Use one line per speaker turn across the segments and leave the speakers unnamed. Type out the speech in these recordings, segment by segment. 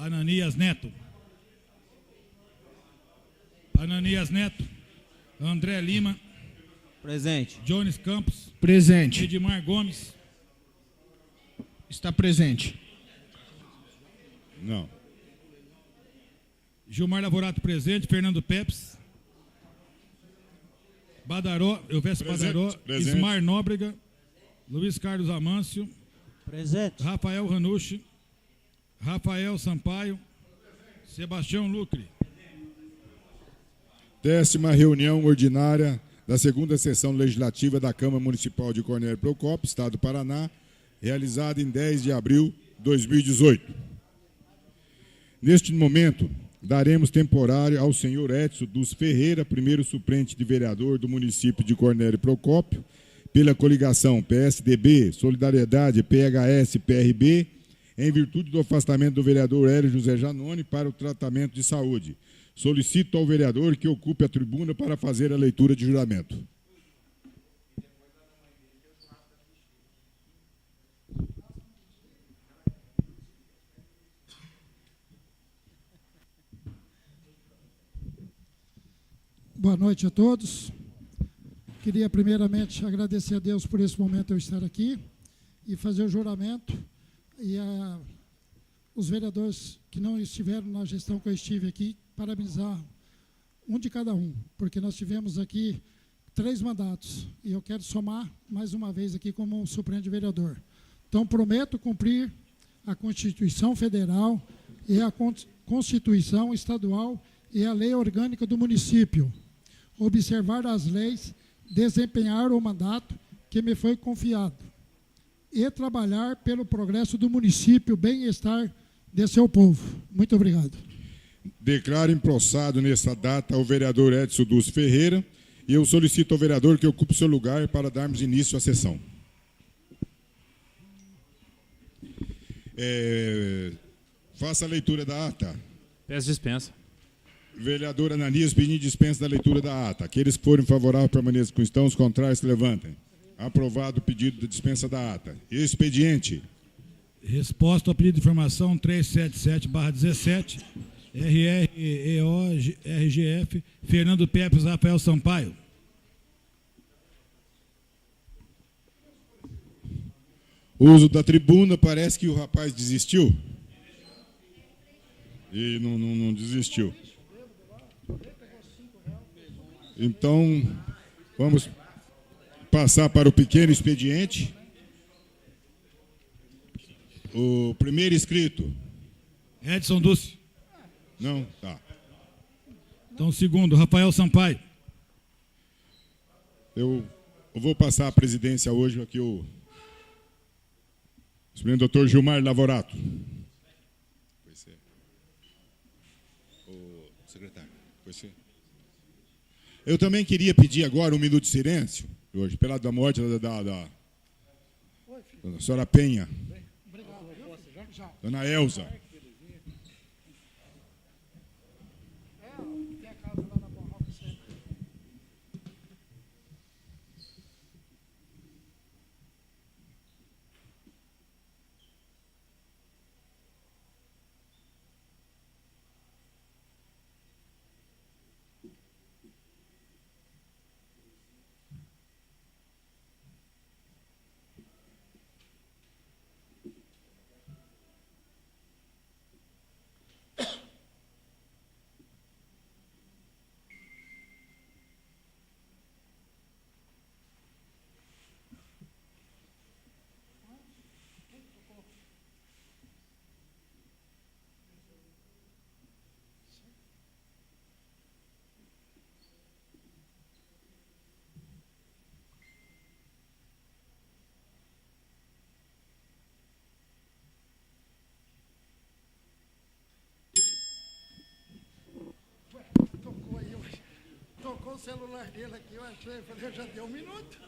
Ananias Neto. Ananias Neto. André Lima.
Presente.
Jones Campos.
Presente.
Edmar Gomes.
Está presente.
Não.
Gilmar Lavorato presente. Fernando Pepes. Badaró, Elvésio Badaró.
Presente.
Ismar Nóbrega. Luiz Carlos Amâncio.
Presente.
Rafael Ranucci. Rafael Sampaio. Sebastião Lucre.
10ª reunião ordinária da segunda sessão legislativa da Câmara Municipal de Cornélio Procópio, Estado do Paraná, realizada em 10 de abril de 2018. Neste momento, daremos temporário ao senhor Edson dos Ferreira, primeiro suplente de vereador do município de Cornélio Procópio, pela coligação PSDB, Solidariedade, PHS, PRB, em virtude do afastamento do vereador Hélio José Janone para o tratamento de saúde. Solicito ao vereador que ocupe a tribuna para fazer a leitura de juramento.
Boa noite a todos. Queria primeiramente agradecer a Deus por esse momento eu estar aqui e fazer o juramento e os vereadores que não estiveram na gestão que eu estive aqui, parabenizar um de cada um, porque nós tivemos aqui 3 mandatos e eu quero somar mais uma vez aqui como um suplente vereador. Então, prometo cumprir a Constituição Federal e a Constituição Estadual e a Lei Orgânica do município, observar as leis, desempenhar o mandato que me foi confiado e trabalhar pelo progresso do município, bem-estar de seu povo. Muito obrigado.
Declaro empossado nesta data o vereador Edson dos Ferreira e eu solicito ao vereador que ocupe seu lugar para darmos início à sessão. Faça a leitura da ata.
Peço dispensa.
Vereador Ananias pedindo dispensa da leitura da ata. Aqueles que forem favoráveis permaneçam como estão, os contrários se levantem. Aprovado o pedido de dispensa da ata. Expediente.
Resposta ao pedido de informação 377/17, RREO-RGF, Fernando Pepes, Rafael Sampaio.
Uso da tribuna, parece que o rapaz desistiu. E não desistiu. Então, vamos passar para o pequeno expediente. O primeiro inscrito.
Edson Dulce.
Não? Tá.
Então, o segundo, Rafael Sampaio.
Eu vou passar a presidência hoje aqui o doutor Gilmar Lavorato.
Pois é. O secretário, pois é.
Eu também queria pedir agora um minuto de silêncio, hoje, pela da morte da senhora Penha, dona Elza.
Tocou o celular dele aqui, eu achei, falei, já deu 1 minuto.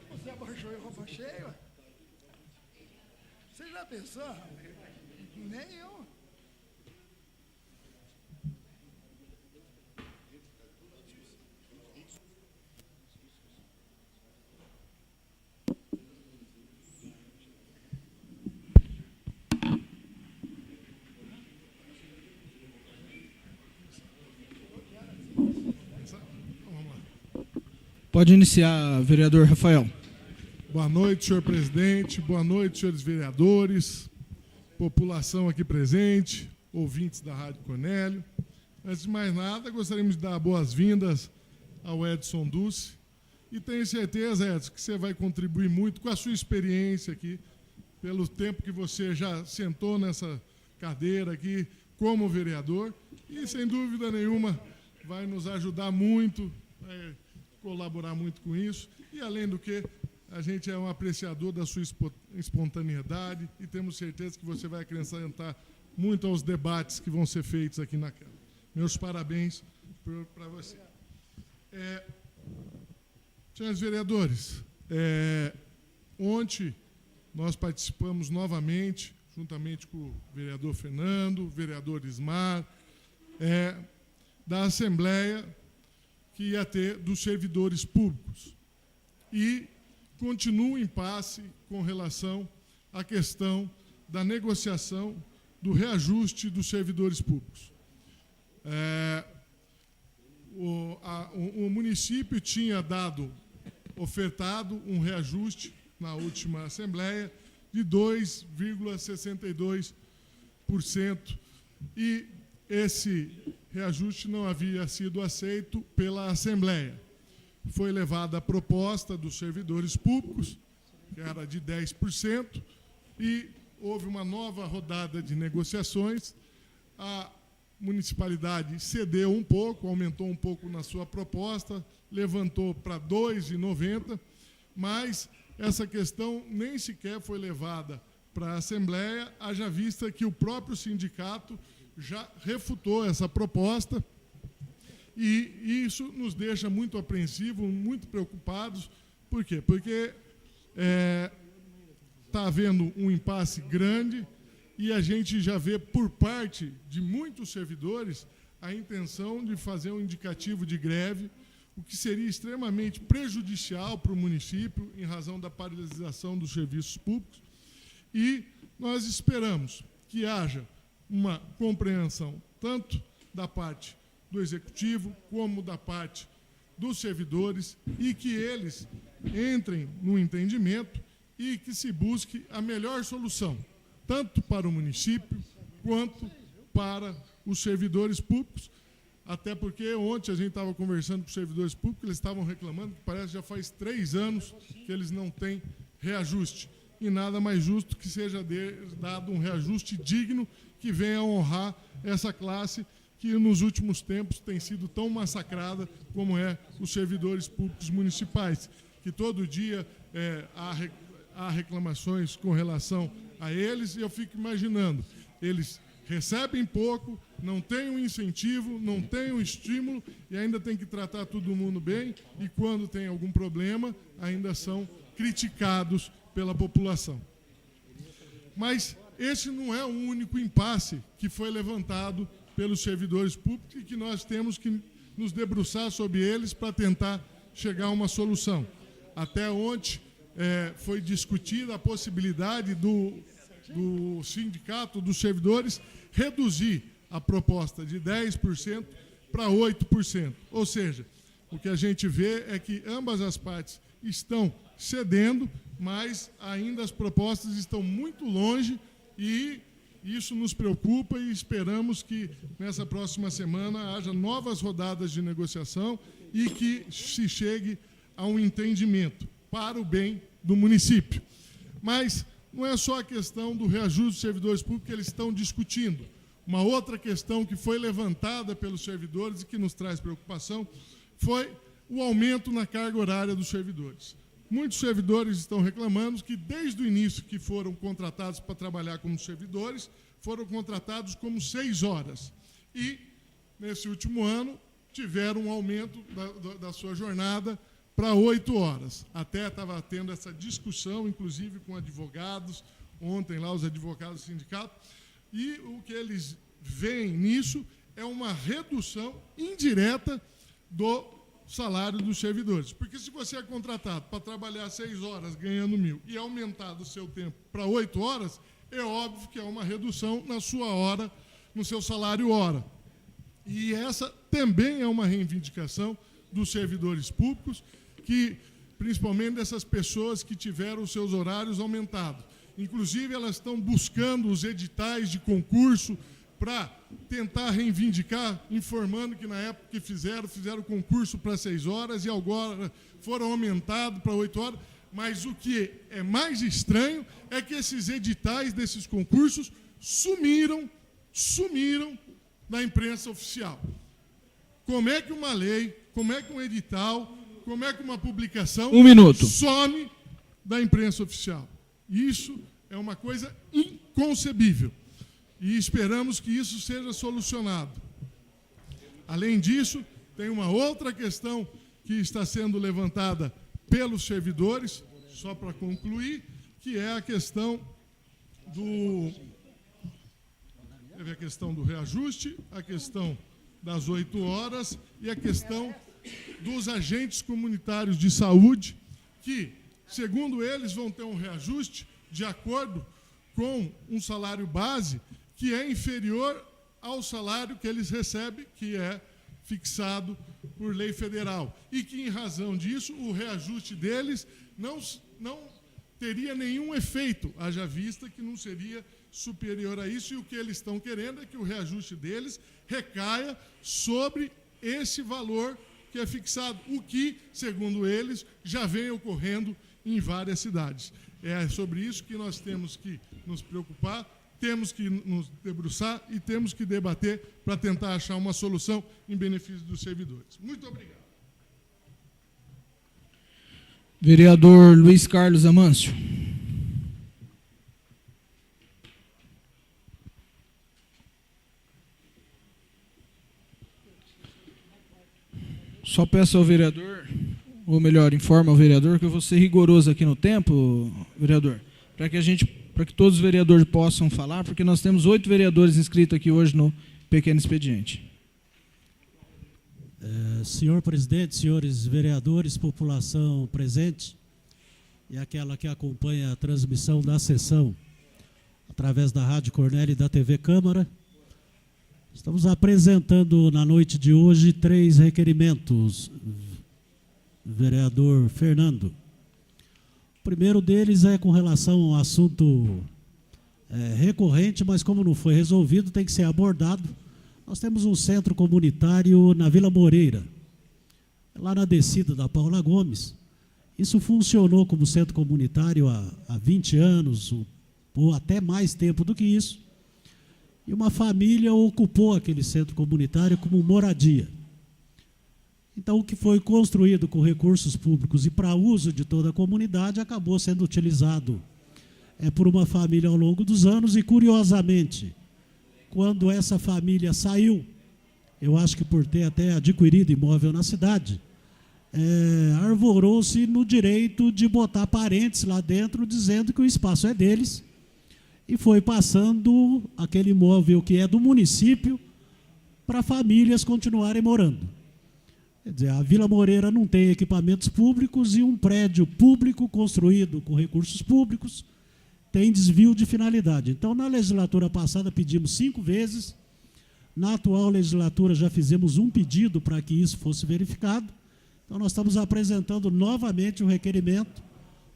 Você abaixou e eu abaixei, ué. Você já pensou? Nem eu.
Pode iniciar, vereador Rafael.
Boa noite, senhor presidente. Boa noite, senhores vereadores, população aqui presente, ouvintes da Rádio Cornélio. Antes de mais nada, gostaríamos de dar boas-vindas ao Edson Dulce. E tenho certeza, Edson, que você vai contribuir muito com a sua experiência aqui, pelo tempo que você já sentou nessa cadeira aqui como vereador. E, sem dúvida nenhuma, vai nos ajudar muito, vai colaborar muito com isso. E, além do que, a gente é um apreciador da sua espontaneidade e temos certeza que você vai acrescentar muito aos debates que vão ser feitos aqui na Câmara. Meus parabéns para você. Senhores vereadores, ontem nós participamos novamente, juntamente com o vereador Fernando, o vereador Ismar, da Assembleia que ia ter dos servidores públicos. E continua o impasse com relação à questão da negociação do reajuste dos servidores públicos. O município tinha ofertado um reajuste na última Assembleia de 2,62% e esse reajuste não havia sido aceito pela Assembleia. Foi levada a proposta dos servidores públicos, que era de 10%, e houve uma nova rodada de negociações. A municipalidade cedeu um pouco, aumentou um pouco na sua proposta, levantou para 2,90%, mas essa questão nem sequer foi levada para a Assembleia, haja vista que o próprio sindicato já refutou essa proposta, e isso nos deixa muito apreensivos, muito preocupados. Por quê? Porque está havendo um impasse grande e a gente já vê por parte de muitos servidores a intenção de fazer um indicativo de greve, o que seria extremamente prejudicial para o município em razão da paralisação dos serviços públicos. E nós esperamos que haja uma compreensão tanto da parte do Executivo como da parte dos servidores e que eles entrem no entendimento e que se busque a melhor solução, tanto para o município quanto para os servidores públicos, até porque ontem a gente estava conversando com os servidores públicos, eles estavam reclamando que parece que já faz 3 anos que eles não têm reajuste. E nada mais justo que seja dado um reajuste digno que venha honrar essa classe que nos últimos tempos tem sido tão massacrada como os servidores públicos municipais, que todo dia há reclamações com relação a eles, e eu fico imaginando, eles recebem pouco, não têm um incentivo, não têm um estímulo e ainda tem que tratar todo mundo bem, e quando tem algum problema ainda são criticados pela população. Mas esse não é o único impasse que foi levantado pelos servidores públicos e que nós temos que nos debruçar sobre eles para tentar chegar a uma solução. Até ontem foi discutida a possibilidade do sindicato dos servidores reduzir a proposta de 10% para 8%. Ou seja, o que a gente vê é que ambas as partes estão cedendo, mas ainda as propostas estão muito longe e isso nos preocupa e esperamos que nessa próxima semana haja novas rodadas de negociação e que se chegue a um entendimento para o bem do município. Mas não é só a questão do reajuste dos servidores públicos que eles estão discutindo. Uma outra questão que foi levantada pelos servidores e que nos traz preocupação foi o aumento na carga horária dos servidores. Muitos servidores estão reclamando que, desde o início que foram contratados para trabalhar como servidores, foram contratados como 6 horas. E, nesse último ano, tiveram um aumento da sua jornada para 8 horas. Até estava tendo essa discussão, inclusive com advogados, ontem lá os advogados do sindicato, e o que eles veem nisso é uma redução indireta do salário dos servidores. Porque se você é contratado para trabalhar 6 horas ganhando 1.000 e aumentar o seu tempo para 8 horas, é óbvio que é uma redução na sua hora, no seu salário hora. E essa também é uma reivindicação dos servidores públicos que, principalmente dessas pessoas que tiveram os seus horários aumentados. Inclusive, elas estão buscando os editais de concurso para tentar reivindicar, informando que na época que fizeram concurso para 6 horas e agora foram aumentados para 8 horas. Mas o que é mais estranho é que esses editais desses concursos sumiram da imprensa oficial. Como é que uma lei, como é que um edital, como é que uma publicação some da imprensa oficial? Isso é uma coisa inconcebível. E esperamos que isso seja solucionado. Além disso, tem uma outra questão que está sendo levantada pelos servidores, só para concluir, que é a questão do reajuste, a questão das 8 horas e a questão dos agentes comunitários de saúde, que, segundo eles, vão ter um reajuste de acordo com um salário base que é inferior ao salário que eles recebem, que é fixado por lei federal. E que, em razão disso, o reajuste deles não teria nenhum efeito, haja vista que não seria superior a isso, e o que eles estão querendo é que o reajuste deles recaia sobre esse valor que é fixado, o que, segundo eles, já vem ocorrendo em várias cidades. É sobre isso que nós temos que nos preocupar, temos que nos debruçar e temos que debater para tentar achar uma solução em benefício dos servidores. Muito obrigado.
Vereador Luiz Carlos Amâncio. Só peço ao vereador, ou melhor, informa ao vereador que eu vou ser rigoroso aqui no tempo, vereador, para que todos os vereadores possam falar, porque nós temos 8 vereadores inscritos aqui hoje no pequeno expediente.
Senhor presidente, senhores vereadores, população presente e aquela que acompanha a transmissão da sessão através da Rádio Cornélio e da TV Câmara, estamos apresentando na noite de hoje 3 requerimentos, vereador Fernando. O primeiro deles é com relação a um assunto recorrente, mas como não foi resolvido, tem que ser abordado. Nós temos um centro comunitário na Vila Moreira, lá na descida da Paula Gomes. Isso funcionou como centro comunitário há 20 anos, ou até mais tempo do que isso. E uma família ocupou aquele centro comunitário como moradia. Então, o que foi construído com recursos públicos e para uso de toda a comunidade acabou sendo utilizado por uma família ao longo dos anos e, curiosamente, quando essa família saiu, eu acho que por ter até adquirido imóvel na cidade, arvorou-se no direito de botar parentes lá dentro, dizendo que o espaço é deles, e foi passando aquele imóvel que é do município para famílias continuarem morando. Quer dizer, a Vila Moreira não tem equipamentos públicos e um prédio público construído com recursos públicos tem desvio de finalidade. Então, na legislatura passada, pedimos 5 vezes. Na atual legislatura, já fizemos um pedido para que isso fosse verificado. Então, nós estamos apresentando novamente um requerimento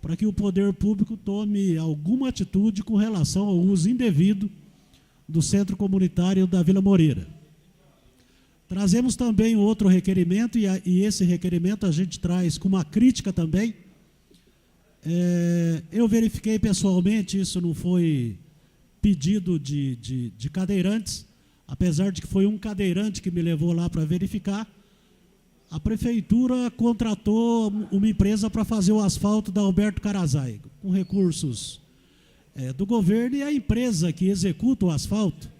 para que o poder público tome alguma atitude com relação ao uso indevido do centro comunitário da Vila Moreira. Trazemos também outro requerimento, e esse requerimento a gente traz com uma crítica também. Eu verifiquei pessoalmente, isso não foi pedido de cadeirantes, apesar de que foi um cadeirante que me levou lá para verificar. A prefeitura contratou uma empresa para fazer o asfalto da Alberto Carazai, com recursos do governo, e a empresa que executa o asfalto,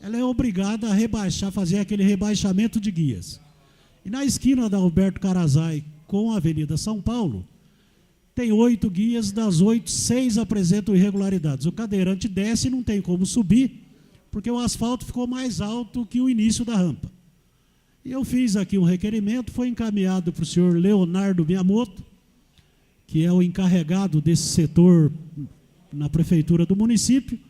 ela é obrigada a rebaixar, fazer aquele rebaixamento de guias. E na esquina da Alberto Carazai com a Avenida São Paulo, tem 8 guias, das 8, 6 apresentam irregularidades. O cadeirante desce e não tem como subir, porque o asfalto ficou mais alto que o início da rampa. E eu fiz aqui um requerimento, foi encaminhado para o senhor Leonardo Miyamoto, que é o encarregado desse setor na prefeitura do município,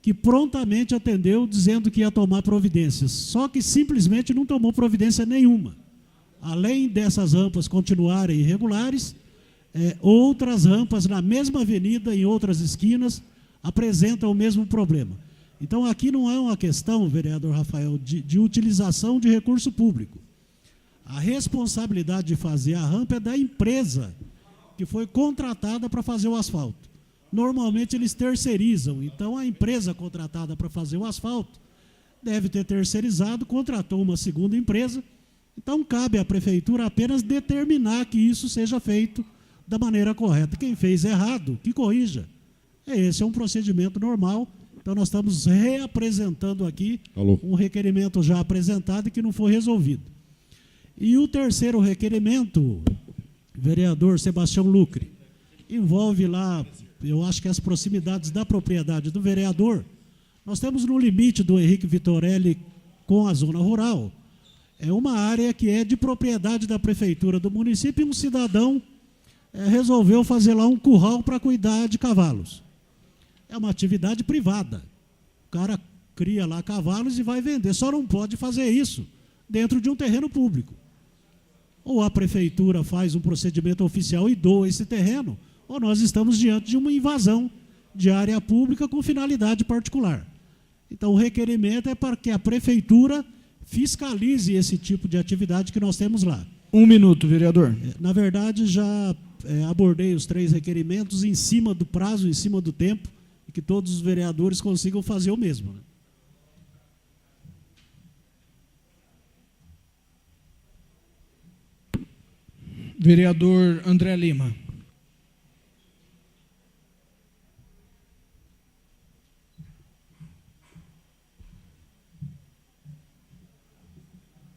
que prontamente atendeu dizendo que ia tomar providências, só que simplesmente não tomou providência nenhuma. além dessas rampas continuarem irregulares, outras rampas na mesma avenida, em outras esquinas, apresentam o mesmo problema. Então, aqui não é uma questão, vereador Rafael, de utilização de recurso público. A responsabilidade de fazer a rampa é da empresa que foi contratada para fazer o asfalto. Normalmente eles terceirizam, então a empresa contratada para fazer o asfalto deve ter terceirizado, contratou uma segunda empresa, então cabe à prefeitura apenas determinar que isso seja feito da maneira correta. Quem fez errado, que corrija. Esse é um procedimento normal, então nós estamos reapresentando aqui um requerimento já apresentado e que não foi resolvido. E o terceiro requerimento, vereador Sebastião Lucre, envolve lá, eu acho que as proximidades da propriedade do vereador. Nós temos no limite do Henrique Vitorelli com a zona rural, é uma área que é de propriedade da prefeitura do município e um cidadão resolveu fazer lá um curral para cuidar de cavalos. É uma atividade privada. O cara cria lá cavalos e vai vender, só não pode fazer isso dentro de um terreno público. Ou a prefeitura faz um procedimento oficial e doa esse terreno, ou nós estamos diante de uma invasão de área pública com finalidade particular. Então, o requerimento é para que a prefeitura fiscalize esse tipo de atividade que nós temos lá.
1 minuto, vereador.
Na verdade, já abordei os 3 requerimentos em cima do prazo, em cima do tempo, e que todos os vereadores consigam fazer o mesmo, né?
Vereador André Lima.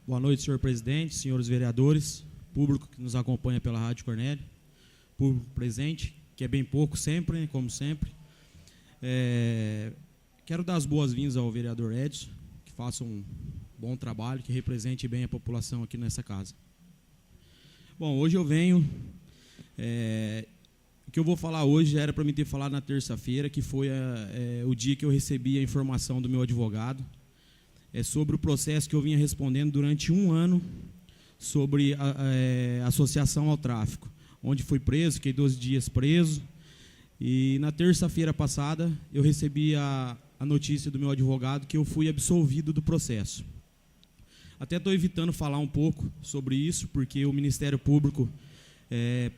Boa noite, senhor presidente, senhores vereadores, público que nos acompanha pela Rádio Cornélio, público presente, que é bem pouco sempre, né, como sempre. Quero dar as boas-vindas ao vereador Edson, que faça um bom trabalho, que represente bem a população aqui nessa casa. Bom, hoje eu venho, o que eu vou falar hoje já era para me ter falado na terça-feira, que foi o dia que eu recebi a informação do meu advogado, sobre o processo que eu vinha respondendo durante 1 ano sobre a associação ao tráfico, onde fui preso, fiquei 12 dias preso, e na terça-feira passada eu recebi a notícia do meu advogado que eu fui absolvido do processo. Até estou evitando falar um pouco sobre isso, porque o Ministério Público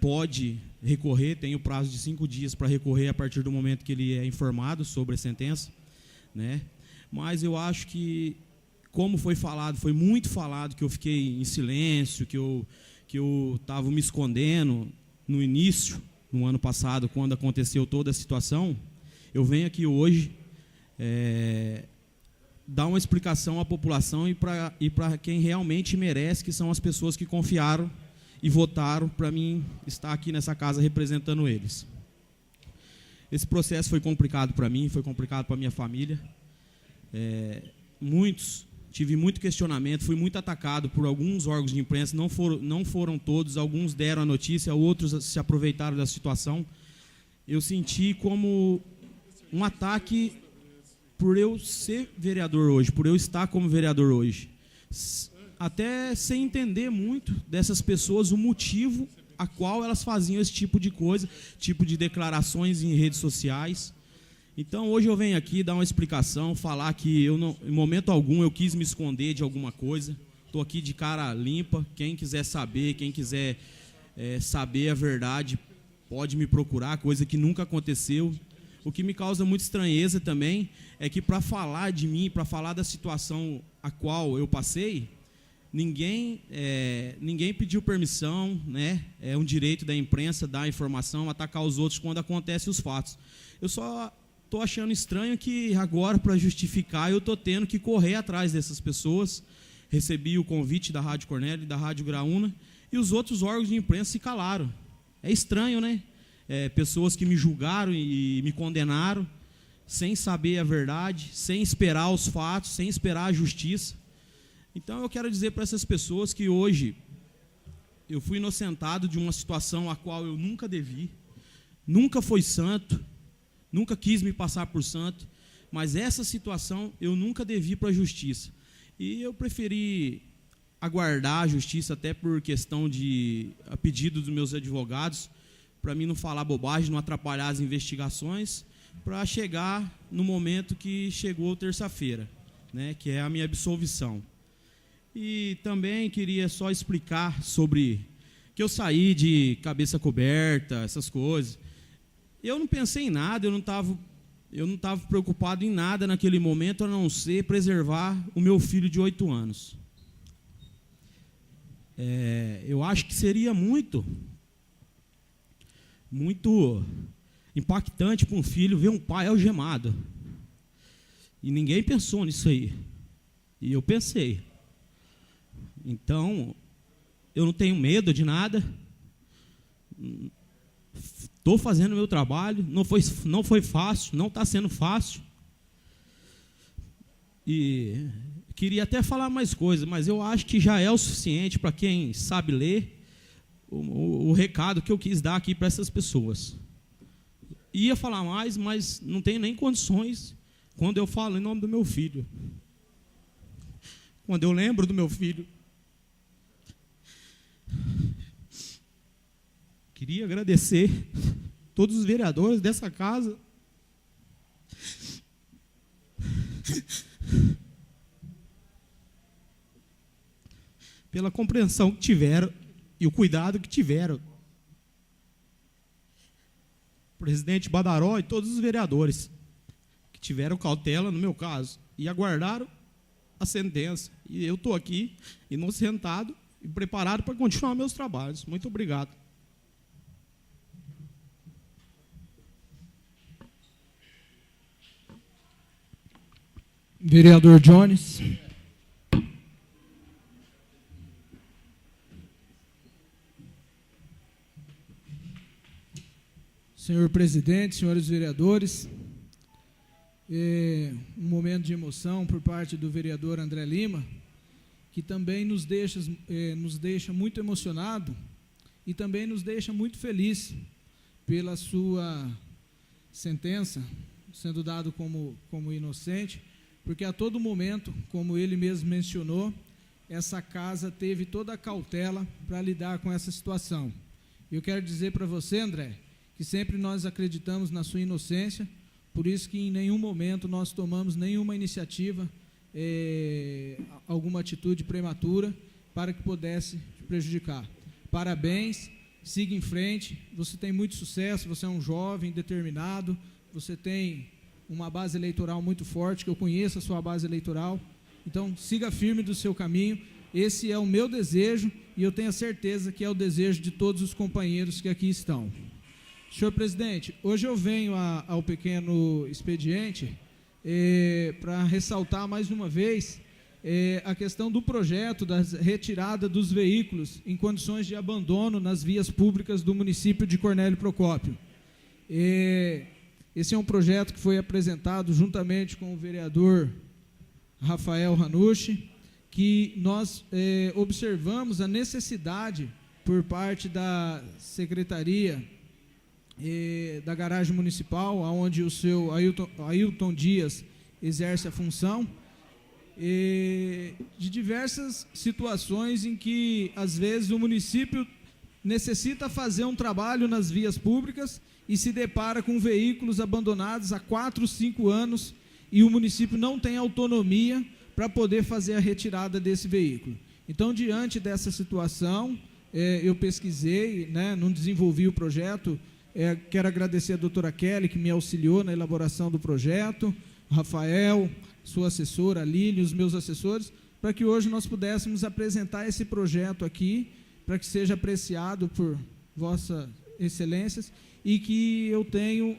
pode recorrer, tem o prazo de 5 dias para recorrer a partir do momento que ele é informado sobre a sentença, né? Mas eu acho que, como foi falado, foi muito falado que eu fiquei em silêncio, que eu estava me escondendo no início, no ano passado, quando aconteceu toda a situação. Eu venho aqui hoje dar uma explicação à população e para quem realmente merece, que são as pessoas que confiaram e votaram para mim estar aqui nessa casa representando eles. Esse processo foi complicado para mim, foi complicado para a minha família. Tive muito questionamento, fui muito atacado por alguns órgãos de imprensa, não foram todos, alguns deram a notícia, outros se aproveitaram da situação. Eu senti como um ataque por eu ser vereador hoje, por eu estar como vereador hoje. Até sem entender muito dessas pessoas o motivo a qual elas faziam esse tipo de coisa, tipo de declarações em redes sociais. Então, hoje eu venho aqui dar uma explicação, falar que em momento algum eu quis me esconder de alguma coisa. Estou aqui de cara limpa. Quem quiser saber, quem quiser saber a verdade, pode me procurar, coisa que nunca aconteceu. O que me causa muita estranheza também é que, para falar de mim, para falar da situação a qual eu passei, ninguém pediu permissão, né? É um direito da imprensa dar informação, atacar os outros quando acontecem os fatos. Eu só estou achando estranho que agora, para justificar, eu estou tendo que correr atrás dessas pessoas. Recebi o convite da Rádio Cornélio e da Rádio Graúna, e os outros órgãos de imprensa se calaram. É estranho, né? Pessoas que me julgaram e me condenaram, sem saber a verdade, sem esperar os fatos, sem esperar a justiça. Então, eu quero dizer para essas pessoas que hoje eu fui inocentado de uma situação a qual eu nunca devi, nunca fui santo, nunca quis me passar por santo, mas essa situação eu nunca devi para a justiça. E eu preferi aguardar a justiça, até por questão a pedido dos meus advogados, para mim não falar bobagem, não atrapalhar as investigações, para chegar no momento que chegou terça-feira, né, que é a minha absolvição. E também queria só explicar sobre que eu saí de cabeça coberta, essas coisas. Eu não pensei em nada, eu não estava preocupado em nada naquele momento, a não ser preservar o meu filho de 8 anos. Eu acho que seria muito impactante para um filho ver um pai algemado. E ninguém pensou nisso aí. E eu pensei. Então, eu não tenho medo de nada. Estou fazendo o meu trabalho. Não foi fácil, não está sendo fácil. E queria até falar mais coisas, mas eu acho que já é o suficiente para quem sabe ler o recado que eu quis dar aqui para essas pessoas. Ia falar mais, mas não tenho nem condições quando eu falo em nome do meu filho. Quando eu lembro do meu filho. Queria agradecer todos os vereadores dessa casa pela compreensão que tiveram e o cuidado que tiveram. Presidente Badaró e todos os vereadores que tiveram cautela no meu caso e aguardaram a sentença. E eu estou aqui, inocentado e preparado para continuar meus trabalhos. Muito obrigado.
Vereador Jones. Senhor presidente, senhores vereadores, um momento de emoção por parte do vereador André Lima, que também nos deixa muito emocionado e também nos deixa muito feliz pela sua sentença, sendo dado como inocente, porque a todo momento, como ele mesmo mencionou, essa casa teve toda a cautela para lidar com essa situação. Eu quero dizer para você, André, que sempre nós acreditamos na sua inocência, por isso que em nenhum momento nós tomamos nenhuma iniciativa, alguma atitude prematura para que pudesse te prejudicar. Parabéns, siga em frente, você tem muito sucesso, você é um jovem determinado, você tem uma base eleitoral muito forte, que eu conheço a sua base eleitoral, então siga firme do seu caminho. Esse é o meu desejo e eu tenho a certeza que é o desejo de todos os companheiros que aqui estão. Senhor presidente, hoje eu venho ao pequeno expediente para ressaltar mais uma vez a questão do projeto da retirada dos veículos em condições de abandono nas vias públicas do município de Cornélio Procópio. Esse é um projeto que foi apresentado juntamente com o vereador Rafael Ranucci, que nós observamos a necessidade por parte da Secretaria da Garagem Municipal, onde o seu Ailton Dias exerce a função, de diversas situações em que, às vezes, o município necessita fazer um trabalho nas vias públicas e se depara com veículos abandonados há 4, 5 anos e o município não tem autonomia para poder fazer a retirada desse veículo. Então, diante dessa situação, eu pesquisei, não desenvolvi o projeto. Quero agradecer a doutora Kelly, que me auxiliou na elaboração do projeto, Rafael, sua assessora, Lília, os meus assessores, para que hoje nós pudéssemos apresentar esse projeto aqui, para que seja apreciado por vossas excelências, e que eu tenho,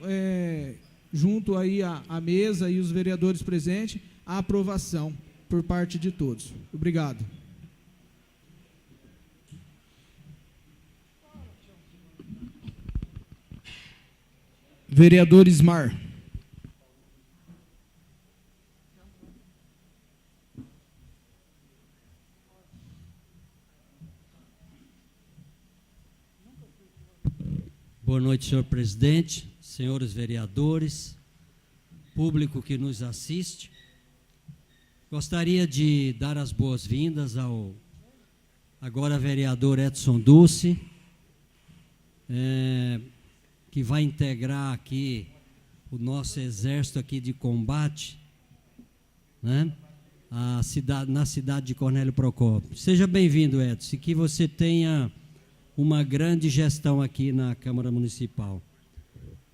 junto aí à mesa e os vereadores presentes, a aprovação por parte de todos. Obrigado. Vereador Ismar.
Boa noite, senhor presidente, senhores vereadores, público que nos assiste. Gostaria de dar as boas-vindas ao agora vereador Edson Dulce, que vai integrar aqui o nosso exército aqui de combate, né? Na cidade de Cornélio Procópio. Seja bem-vindo, Edson, e que você tenha uma grande gestão aqui na Câmara Municipal.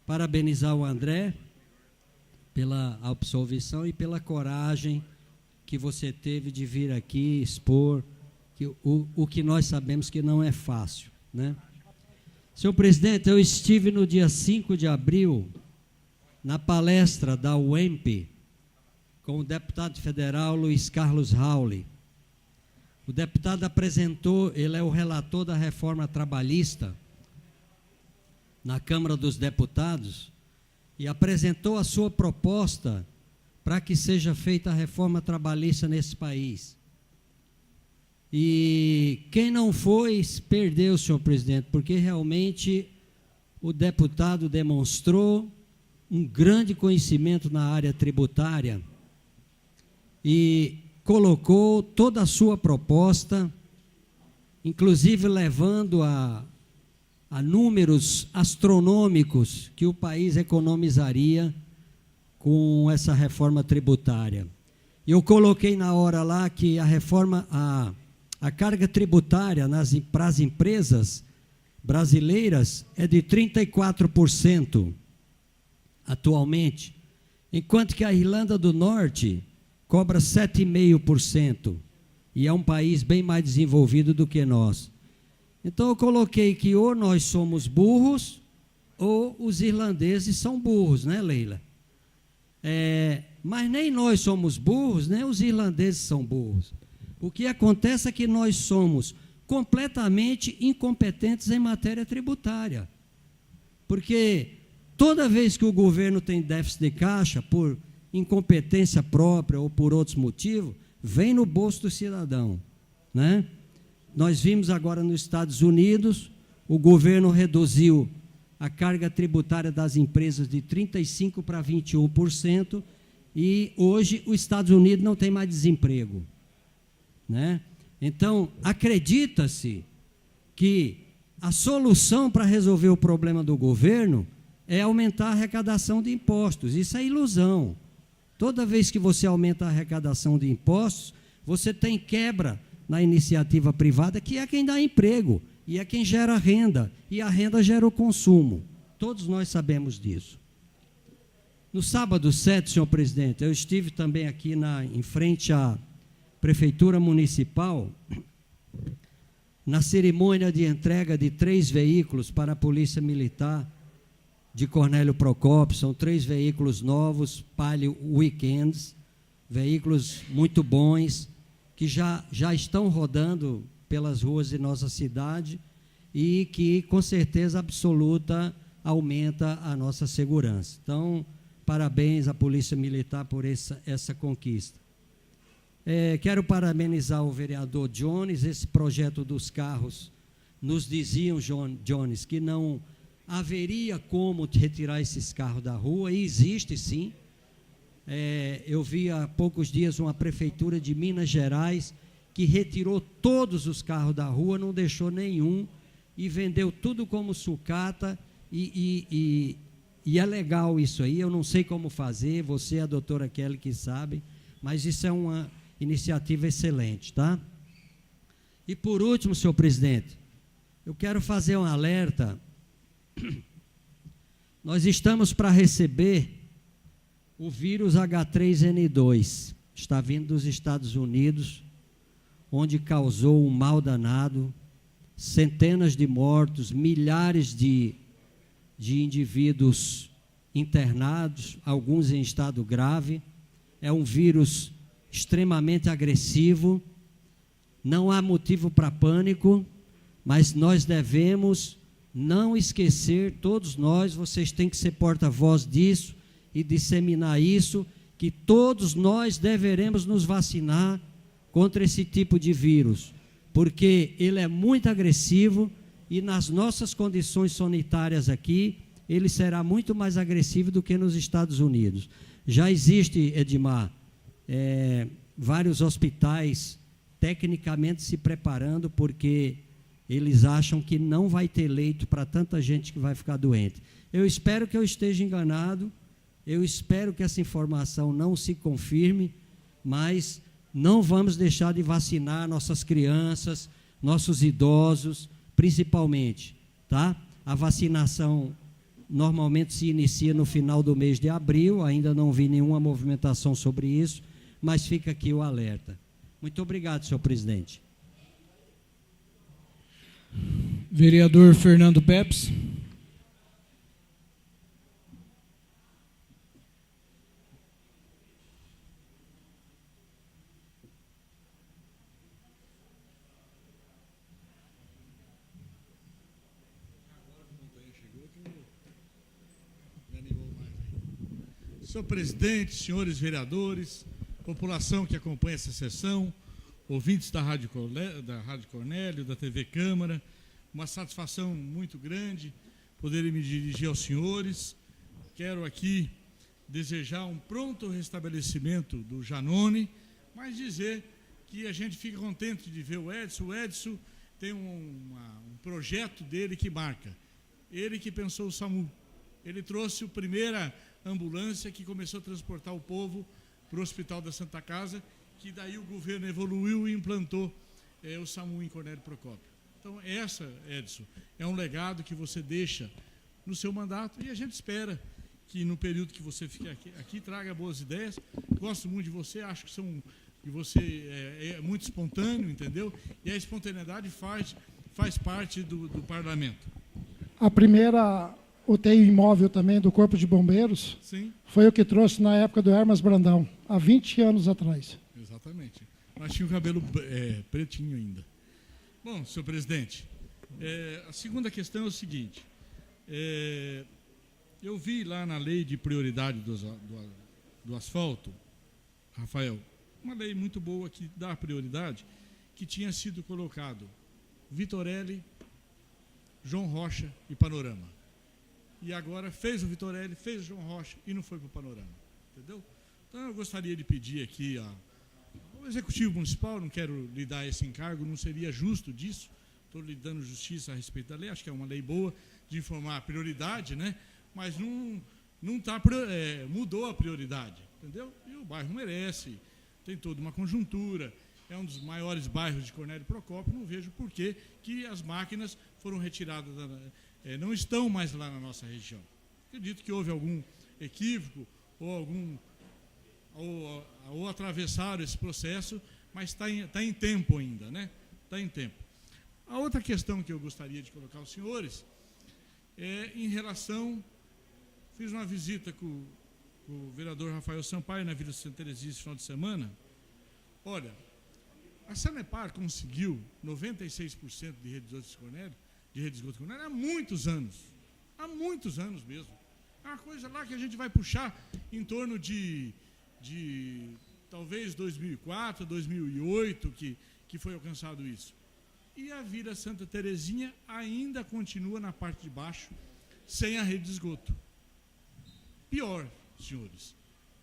Parabenizar o André pela absolvição e pela coragem que você teve de vir aqui expor o que nós sabemos que não é fácil, né? Senhor presidente, eu estive no dia 5 de abril na palestra da UEMP com o deputado federal Luiz Carlos Rauli. O deputado apresentou, ele é o relator da reforma trabalhista na Câmara dos Deputados, e apresentou a sua proposta para que seja feita a reforma trabalhista nesse país. E quem não foi, perdeu, senhor presidente, porque realmente o deputado demonstrou um grande conhecimento na área tributária e colocou toda a sua proposta, inclusive levando a números astronômicos que o país economizaria com essa reforma tributária. Eu coloquei na hora lá que a reforma, a carga tributária para as empresas brasileiras é de 34% atualmente, enquanto que a Irlanda do Norte cobra 7,5%, e é um país bem mais desenvolvido do que nós. Então eu coloquei que ou nós somos burros, ou os irlandeses são burros, né, Leila? Mas nem nós somos burros, nem os irlandeses são burros. O que acontece é que nós somos completamente incompetentes em matéria tributária. Porque toda vez que o governo tem déficit de caixa, por incompetência própria ou por outros motivos, vem no bolso do cidadão, né? Nós vimos agora nos Estados Unidos, o governo reduziu a carga tributária das empresas de 35% para 21%, e hoje os Estados Unidos não tem mais desemprego, né? Então, acredita-se que a solução para resolver o problema do governo é aumentar a arrecadação de impostos. Isso é ilusão. Toda vez que você aumenta a arrecadação de impostos, você tem quebra na iniciativa privada, que é quem dá emprego, e é quem gera renda, e a renda gera o consumo. Todos nós sabemos disso. No sábado 7, senhor presidente, eu estive também aqui em frente à Prefeitura Municipal, na cerimônia de entrega de 3 veículos para a Polícia Militar de Cornélio Procópio. São 3 veículos novos, Palio Weekends, veículos muito bons, que já estão rodando pelas ruas de nossa cidade e que, com certeza absoluta, aumenta a nossa segurança. Então, parabéns à Polícia Militar por essa conquista. Quero parabenizar o vereador Jones. Esse projeto dos carros, nos diziam, Jones, que não haveria como retirar esses carros da rua, e existe sim. Eu vi há poucos dias uma prefeitura de Minas Gerais que retirou todos os carros da rua, não deixou nenhum, e vendeu tudo como sucata, e é legal isso aí. Eu não sei como fazer, você, a doutora Kelly, que sabe, mas isso é uma iniciativa excelente, tá? E por último, senhor presidente, eu quero fazer um alerta. Nós estamos para receber o vírus H3N2, está vindo dos Estados Unidos, onde causou um mal danado, centenas de mortos, milhares de indivíduos internados, alguns em estado grave. É um vírus extremamente agressivo, não há motivo para pânico, mas nós devemos não esquecer, todos nós, vocês têm que ser porta-voz disso e disseminar isso, que todos nós deveremos nos vacinar contra esse tipo de vírus, porque ele é muito agressivo e nas nossas condições sanitárias aqui, ele será muito mais agressivo do que nos Estados Unidos. Já existe, Edmar, vários hospitais tecnicamente se preparando, porque eles acham que não vai ter leito para tanta gente que vai ficar doente. Eu espero que eu esteja enganado, eu espero que essa informação não se confirme, mas não vamos deixar de vacinar nossas crianças, nossos idosos, principalmente, tá? A vacinação normalmente se inicia no final do mês de abril, ainda não vi nenhuma movimentação sobre isso, mas fica aqui o alerta. Muito obrigado, senhor presidente.
Vereador Fernando Pepes.
Senhor presidente, senhores vereadores, população que acompanha essa sessão, ouvintes da Rádio Cornélio, da TV Câmara, uma satisfação muito grande poder me dirigir aos senhores. Quero aqui desejar um pronto restabelecimento do Janone, mas dizer que a gente fica contente de ver o Edson. O Edson tem um projeto dele que marca. Ele que pensou o SAMU. Ele trouxe a primeira ambulância que começou a transportar o povo para o Hospital da Santa Casa, que daí o governo evoluiu e implantou o SAMU em Cornélio Procópio. Então, Edson, é um legado que você deixa no seu mandato e a gente espera que no período que você fique aqui traga boas ideias. Gosto muito de você, acho que você é muito espontâneo, entendeu? E a espontaneidade faz parte do parlamento.
A primeira UTI imóvel também do Corpo de Bombeiros,
sim,
foi o que trouxe na época do Hermas Brandão, há 20 anos atrás.
Exatamente. Mas tinha o cabelo pretinho ainda. Bom, senhor presidente, a segunda questão é o seguinte. Eu vi lá na lei de prioridade do asfalto, Rafael, uma lei muito boa que dá prioridade, que tinha sido colocado Vitorelli, João Rocha e Panorama. E agora fez o Vitorelli, fez o João Rocha e não foi para o Panorama. Entendeu? Então eu gostaria de pedir aqui ao Executivo Municipal, não quero lhe dar esse encargo, não seria justo disso, estou lhe dando justiça a respeito da lei, acho que é uma lei boa de informar a prioridade, né? Mas não tá, mudou a prioridade, entendeu? E o bairro merece, tem toda uma conjuntura, é um dos maiores bairros de Cornélio Procópio, não vejo por que as máquinas foram retiradas, não estão mais lá na nossa região. Acredito que houve algum equívoco ou atravessaram esse processo, mas está em tempo ainda, né? Está em tempo. A outra questão que eu gostaria de colocar aos senhores é em relação... Fiz uma visita com o vereador Rafael Sampaio na Vila Santa Terezinha esse final de semana. Olha, a Sanepar conseguiu 96% de rede de esgoto de Cornélio há muitos anos mesmo. É uma coisa lá que a gente vai puxar em torno de talvez 2004, 2008, que foi alcançado isso. E a Vila Santa Terezinha ainda continua na parte de baixo, sem a rede de esgoto. Pior, senhores,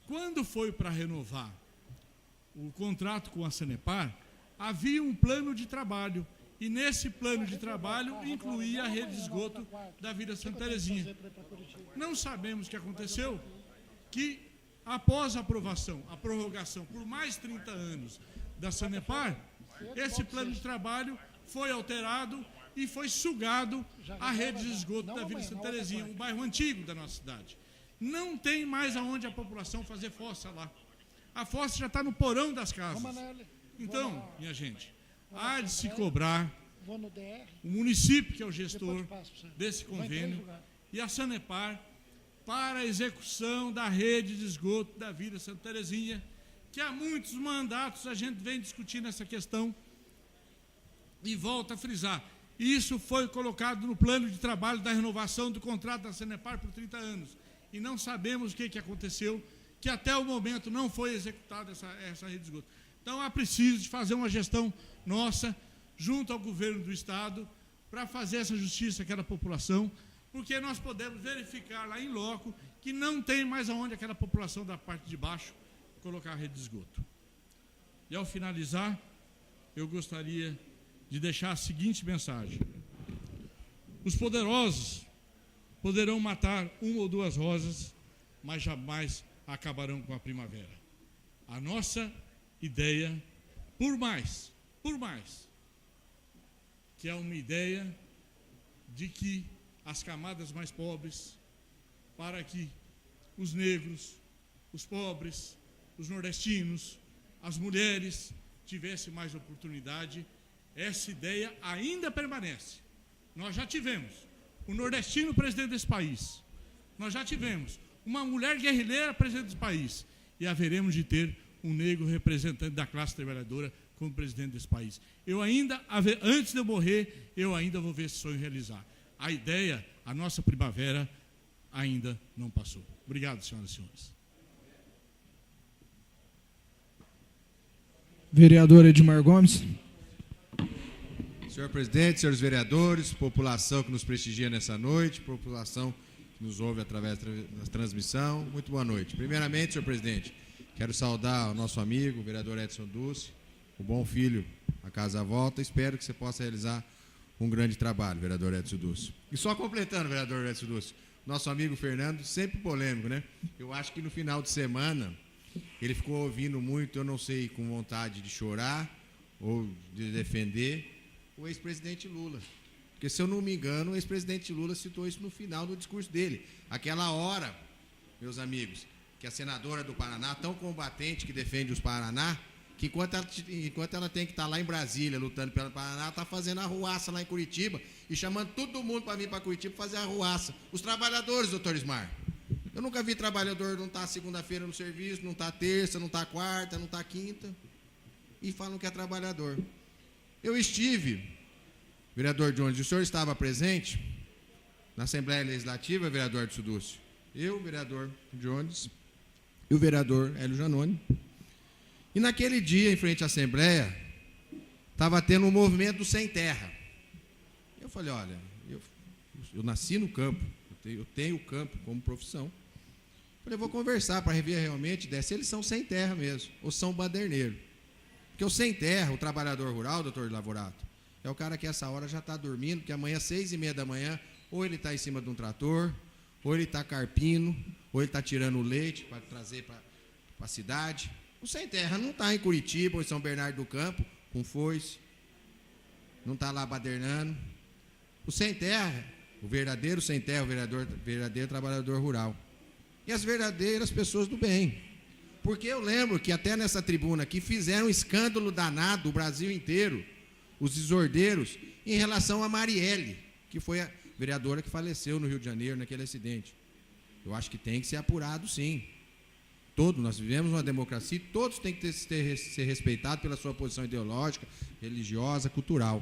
quando foi para renovar o contrato com a Sanepar, havia um plano de trabalho, e nesse plano de trabalho incluía a rede de esgoto da Vila Santa Terezinha. Não sabemos o que aconteceu, que após a aprovação, a prorrogação por mais 30 anos da Sanepar, esse plano de trabalho foi alterado e foi sugado a rede de esgoto da Vila Santa Terezinha, um bairro antigo da nossa cidade. Não tem mais aonde a população fazer fossa lá. A fossa já está no porão das casas. Então, minha gente, há de se cobrar o município, que é o gestor desse convênio, e a Sanepar, para a execução da rede de esgoto da Vila Santa Terezinha, que há muitos mandatos a gente vem discutindo essa questão e volta a frisar. Isso foi colocado no plano de trabalho da renovação do contrato da Sanepar por 30 anos. E não sabemos o que aconteceu, que até o momento não foi executada essa rede de esgoto. Então, há preciso de fazer uma gestão nossa, junto ao governo do Estado, para fazer essa justiça àquela população, porque nós podemos verificar lá em loco que não tem mais aonde aquela população da parte de baixo colocar a rede de esgoto. E, ao finalizar, eu gostaria de deixar a seguinte mensagem: os poderosos poderão matar uma ou duas rosas, mas jamais acabarão com a primavera. A nossa ideia, por mais que é uma ideia de que as camadas mais pobres, para que os negros, os pobres, os nordestinos, as mulheres tivessem mais oportunidade, essa ideia ainda permanece. Nós já tivemos o nordestino presidente desse país, nós já tivemos uma mulher guerrilheira presidente desse país, e haveremos de ter um negro representante da classe trabalhadora como presidente desse país. Antes de eu morrer, eu ainda vou ver esse sonho realizar. A ideia, a nossa primavera, ainda não passou. Obrigado, senhoras e senhores.
Vereador Edmar Gomes.
Senhor presidente, senhores vereadores, população que nos prestigia nessa noite, população que nos ouve através da transmissão, muito boa noite. Primeiramente, senhor presidente, quero saudar o nosso amigo, o vereador Edson Dulce, o bom filho, a casa à volta. Espero que você possa realizar um grande trabalho, vereador Edson Dulce. E só completando, vereador Edson Dulce, nosso amigo Fernando, sempre polêmico, né? Eu acho que no final de semana ele ficou ouvindo muito, eu não sei, com vontade de chorar ou de defender o ex-presidente Lula. Porque, se eu não me engano, o ex-presidente Lula citou isso no final do discurso dele. Aquela hora, meus amigos, que a senadora do Paraná, tão combatente que defende os Paraná, que enquanto ela tem que estar lá em Brasília lutando pelo Paraná, ela está fazendo arruaça lá em Curitiba e chamando todo mundo para vir para Curitiba fazer arruaça. Os trabalhadores, doutor Ismar. Eu nunca vi trabalhador não estar segunda-feira no serviço, não estar terça, não estar quarta, não estar quinta, e falam que é trabalhador. Eu estive, vereador Jones, o senhor estava presente na Assembleia Legislativa, vereador de Sudúcio. Eu, vereador Jones, e o vereador Hélio Janone. E naquele dia, em frente à Assembleia, estava tendo um movimento do Sem Terra. Eu falei, olha, eu nasci no campo, eu tenho o campo como profissão. Falei, vou conversar para rever realmente se eles são sem terra mesmo, ou são baderneiros. Porque o sem terra, o trabalhador rural, doutor Lavorato, é o cara que essa hora já está dormindo, porque amanhã, 6h30 da manhã, ou ele está em cima de um trator, ou ele está carpindo, ou ele está tirando o leite para trazer para a cidade. O sem terra não está em Curitiba ou em São Bernardo do Campo, com foice, não está lá badernando. O sem terra, o verdadeiro sem terra, o verdadeiro trabalhador rural. E as verdadeiras pessoas do bem. Porque eu lembro que até nessa tribuna aqui fizeram um escândalo danado, o Brasil inteiro, os desordeiros, em relação a Marielle, que foi a vereadora que faleceu no Rio de Janeiro naquele acidente. Eu acho que tem que ser apurado, sim. Nós vivemos uma democracia, todos têm que ser respeitados pela sua posição ideológica, religiosa, cultural.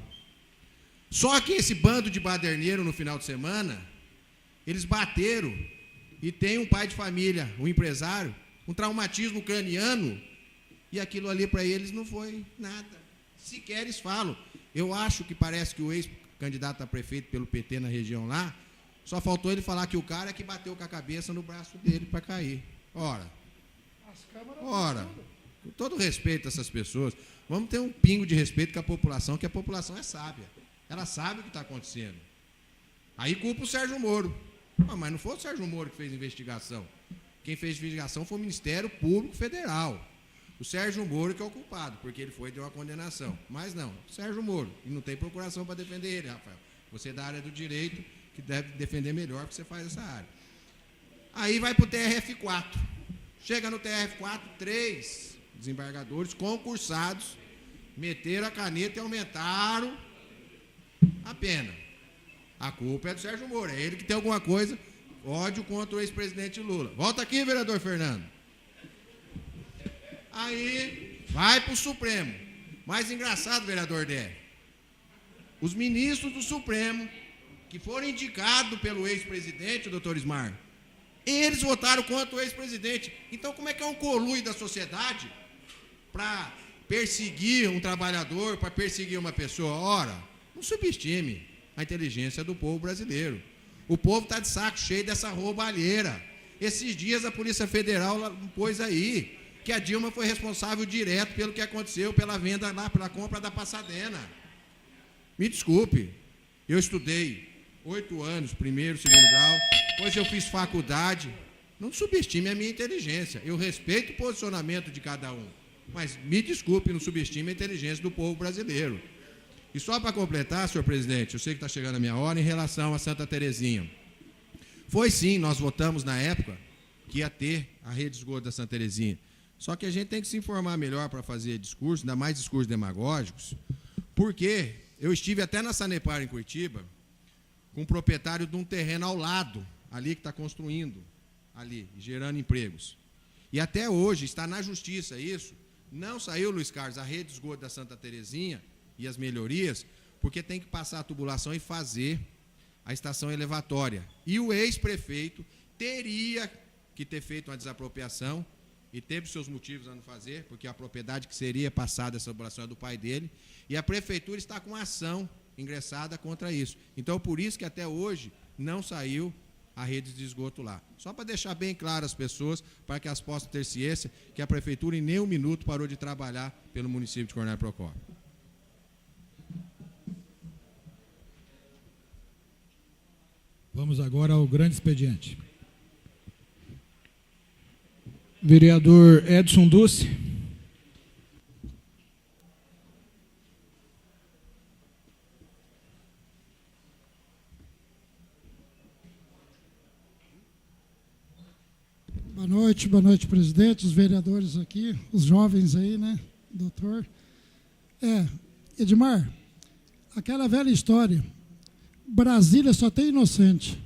Só que esse bando de baderneiro no final de semana, eles bateram, e tem um pai de família, um empresário, um traumatismo craniano, e aquilo ali para eles não foi nada. Sequer eles falam. Eu acho que parece que o ex-candidato a prefeito pelo PT na região lá, só faltou ele falar que o cara é que bateu com a cabeça no braço dele para cair. Ora, com todo respeito a essas pessoas, vamos ter um pingo de respeito com a população, que a população é sábia. Ela sabe o que está acontecendo. Aí culpa o Sérgio Moro. Mas não foi o Sérgio Moro que fez a investigação. Quem fez a investigação foi o Ministério Público Federal. O Sérgio Moro que é o culpado, porque ele foi e deu uma condenação. Mas não, Sérgio Moro. E não tem procuração para defender ele, Rafael. Você é da área do direito, que deve defender melhor, porque você faz essa área. Aí vai para o TRF4. Chega no TRF4, 3 desembargadores concursados meteram a caneta e aumentaram a pena. A culpa é do Sérgio Moro, é ele que tem alguma coisa, ódio contra o ex-presidente Lula. Volta aqui, vereador Fernando. Aí vai para o Supremo. Mais engraçado, vereador Dé, os ministros do Supremo, que foram indicados pelo ex-presidente, o doutor Ismar, eles votaram contra o ex-presidente. Então, como é que é um conluio da sociedade para perseguir um trabalhador, para perseguir uma pessoa? Ora, não subestime a inteligência do povo brasileiro. O povo está de saco cheio dessa roubalheira. Esses dias a Polícia Federal pôs aí que a Dilma foi responsável direto pelo que aconteceu, pela venda lá, pela compra da Pasadena. Me desculpe, eu estudei 8 anos, primeiro, segundo grau, depois eu fiz faculdade. Não subestime a minha inteligência. Eu respeito o posicionamento de cada um, mas me desculpe, não subestime a inteligência do povo brasileiro. E só para completar, senhor presidente, eu sei que está chegando a minha hora, em relação a Santa Terezinha. Foi sim, nós votamos na época que ia ter a rede de esgoto da Santa Terezinha. Só que a gente tem que se informar melhor para fazer discurso, ainda mais discursos demagógicos, porque eu estive até na Sanepar, em Curitiba, com o proprietário de um terreno ao lado, ali que está construindo, ali, gerando empregos. E até hoje está na justiça isso. Não saiu, Luiz Carlos, a rede de esgoto da Santa Terezinha e as melhorias, porque tem que passar a tubulação e fazer a estação elevatória. E o ex-prefeito teria que ter feito uma desapropriação, e teve seus motivos a não fazer, porque a propriedade que seria passada essa tubulação é do pai dele, e a prefeitura está com ação ingressada contra isso. Então, por isso que até hoje não saiu a rede de esgoto lá. Só para deixar bem claro às pessoas, para que elas possam ter ciência que a prefeitura em nenhum minuto parou de trabalhar pelo município de Cornélio Procópio.
Vamos agora ao grande expediente.
Vereador Edson Duce.
Boa noite, presidente, os vereadores aqui, os jovens aí, né, doutor. Edmar, aquela velha história, Brasília só tem inocente.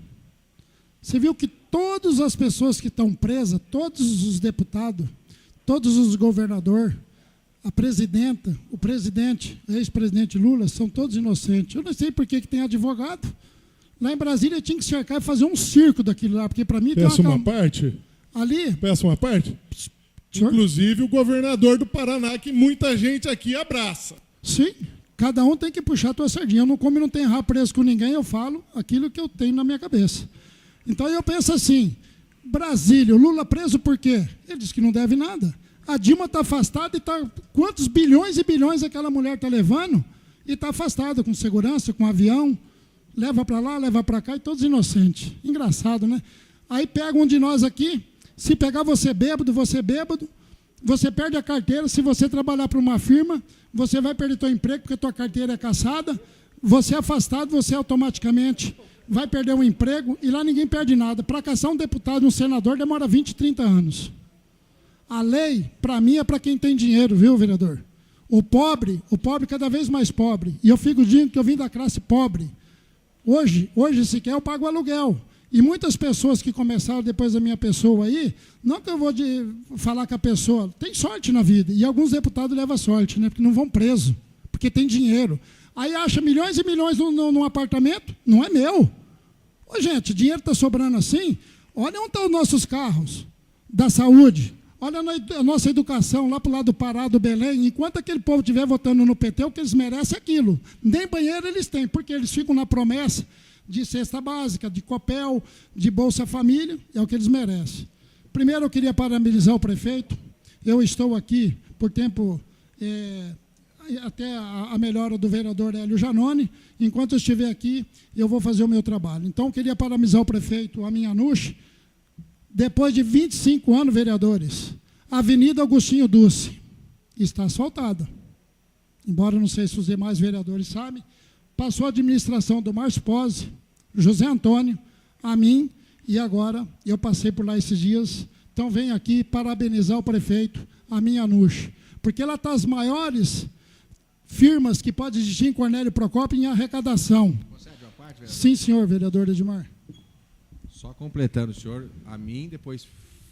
Você viu que todas as pessoas que estão presas, todos os deputados, todos os governadores, a presidenta, o presidente, o ex-presidente Lula, são todos inocentes. Eu não sei por que tem advogado. Lá em Brasília tinha que cercar e fazer um circo daquilo lá, porque para mim...
Peço uma parte?
Ali...
Peço uma parte?
Senhor?
Inclusive o governador do Paraná, que muita gente aqui abraça.
Sim, cada um tem que puxar a tua sardinha. Eu não, como eu não tenho rabo preso com ninguém, eu falo aquilo que eu tenho na minha cabeça. Então eu penso assim, Brasília, o Lula preso por quê? Ele disse que não deve nada. A Dilma está afastada e está... Quantos bilhões e bilhões aquela mulher está levando? E está afastada com segurança, com avião. Leva para lá, leva para cá e todos inocentes. Engraçado, né? Aí pega um de nós aqui, se pegar você bêbado, você perde a carteira. Se você trabalhar para uma firma, você vai perder teu emprego porque tua carteira é cassada. Você é afastado, você automaticamente vai perder um emprego e lá ninguém perde nada. Para caçar um deputado, um senador, demora 20, 30 anos. A lei, para mim, é para quem tem dinheiro, viu, vereador? O pobre cada vez mais pobre. E eu fico dizendo que eu vim da classe pobre. Hoje sequer eu pago aluguel. E muitas pessoas que começaram depois da minha pessoa aí, não que eu vou falar que a pessoa tem sorte na vida. E alguns deputados levam sorte, né? Porque não vão preso, porque tem dinheiro. Aí acha milhões e milhões num apartamento, não é meu. Ô, gente, dinheiro está sobrando assim. Olha onde estão os nossos carros da saúde. Olha a nossa educação lá para o lado do Pará, do Belém. Enquanto aquele povo estiver votando no PT, o que eles merecem é aquilo. Nem banheiro eles têm, porque eles ficam na promessa de cesta básica, de Copel, de Bolsa Família, é o que eles merecem. Primeiro eu queria parabenizar o prefeito. Eu estou aqui por tempo... até a melhora do vereador Hélio Janone. Enquanto eu estiver aqui, eu vou fazer o meu trabalho. Então, eu queria parabenizar o prefeito Amin Anush. Depois de 25 anos, vereadores, a Avenida Agostinho Duce está asfaltada. Embora não sei se os demais vereadores sabem, passou a administração do Márcio Pose, José Antônio, a mim, e agora eu passei por lá esses dias. Então, venho aqui parabenizar o prefeito Amin Anush, porque ela está as maiores firmas que pode existir em Cornélio Procópio em arrecadação.
Concede uma parte, vereador?
Sim, senhor vereador Edmar.
Só completando, o senhor, a mim, depois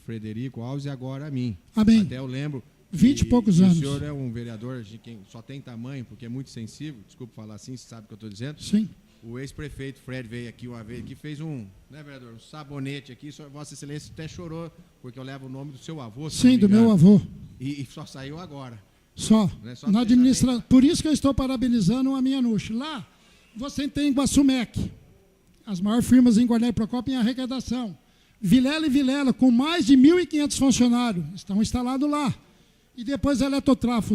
Frederico Alves e agora a mim.
Amém.
Até eu lembro.
20 e poucos anos.
O senhor é um vereador de quem só tem tamanho, porque é muito sensível, desculpa falar assim, você sabe o que eu estou dizendo?
Sim.
O ex-prefeito Fred veio aqui uma vez, que fez um, né, vereador, um sabonete aqui, Vossa Excelência até chorou, porque eu levo o nome do seu avô.
Sim, do meu avô.
E só saiu agora.
Só.
Né? Só
Na administração. Por isso que eu estou parabenizando a minha Anush. Lá, você tem Guaçumec, as maiores firmas em Cornélio Procópio em arrecadação. Vilela e Vilela, com mais de 1.500 funcionários, estão instalados lá. E depois a Eletrotráfego,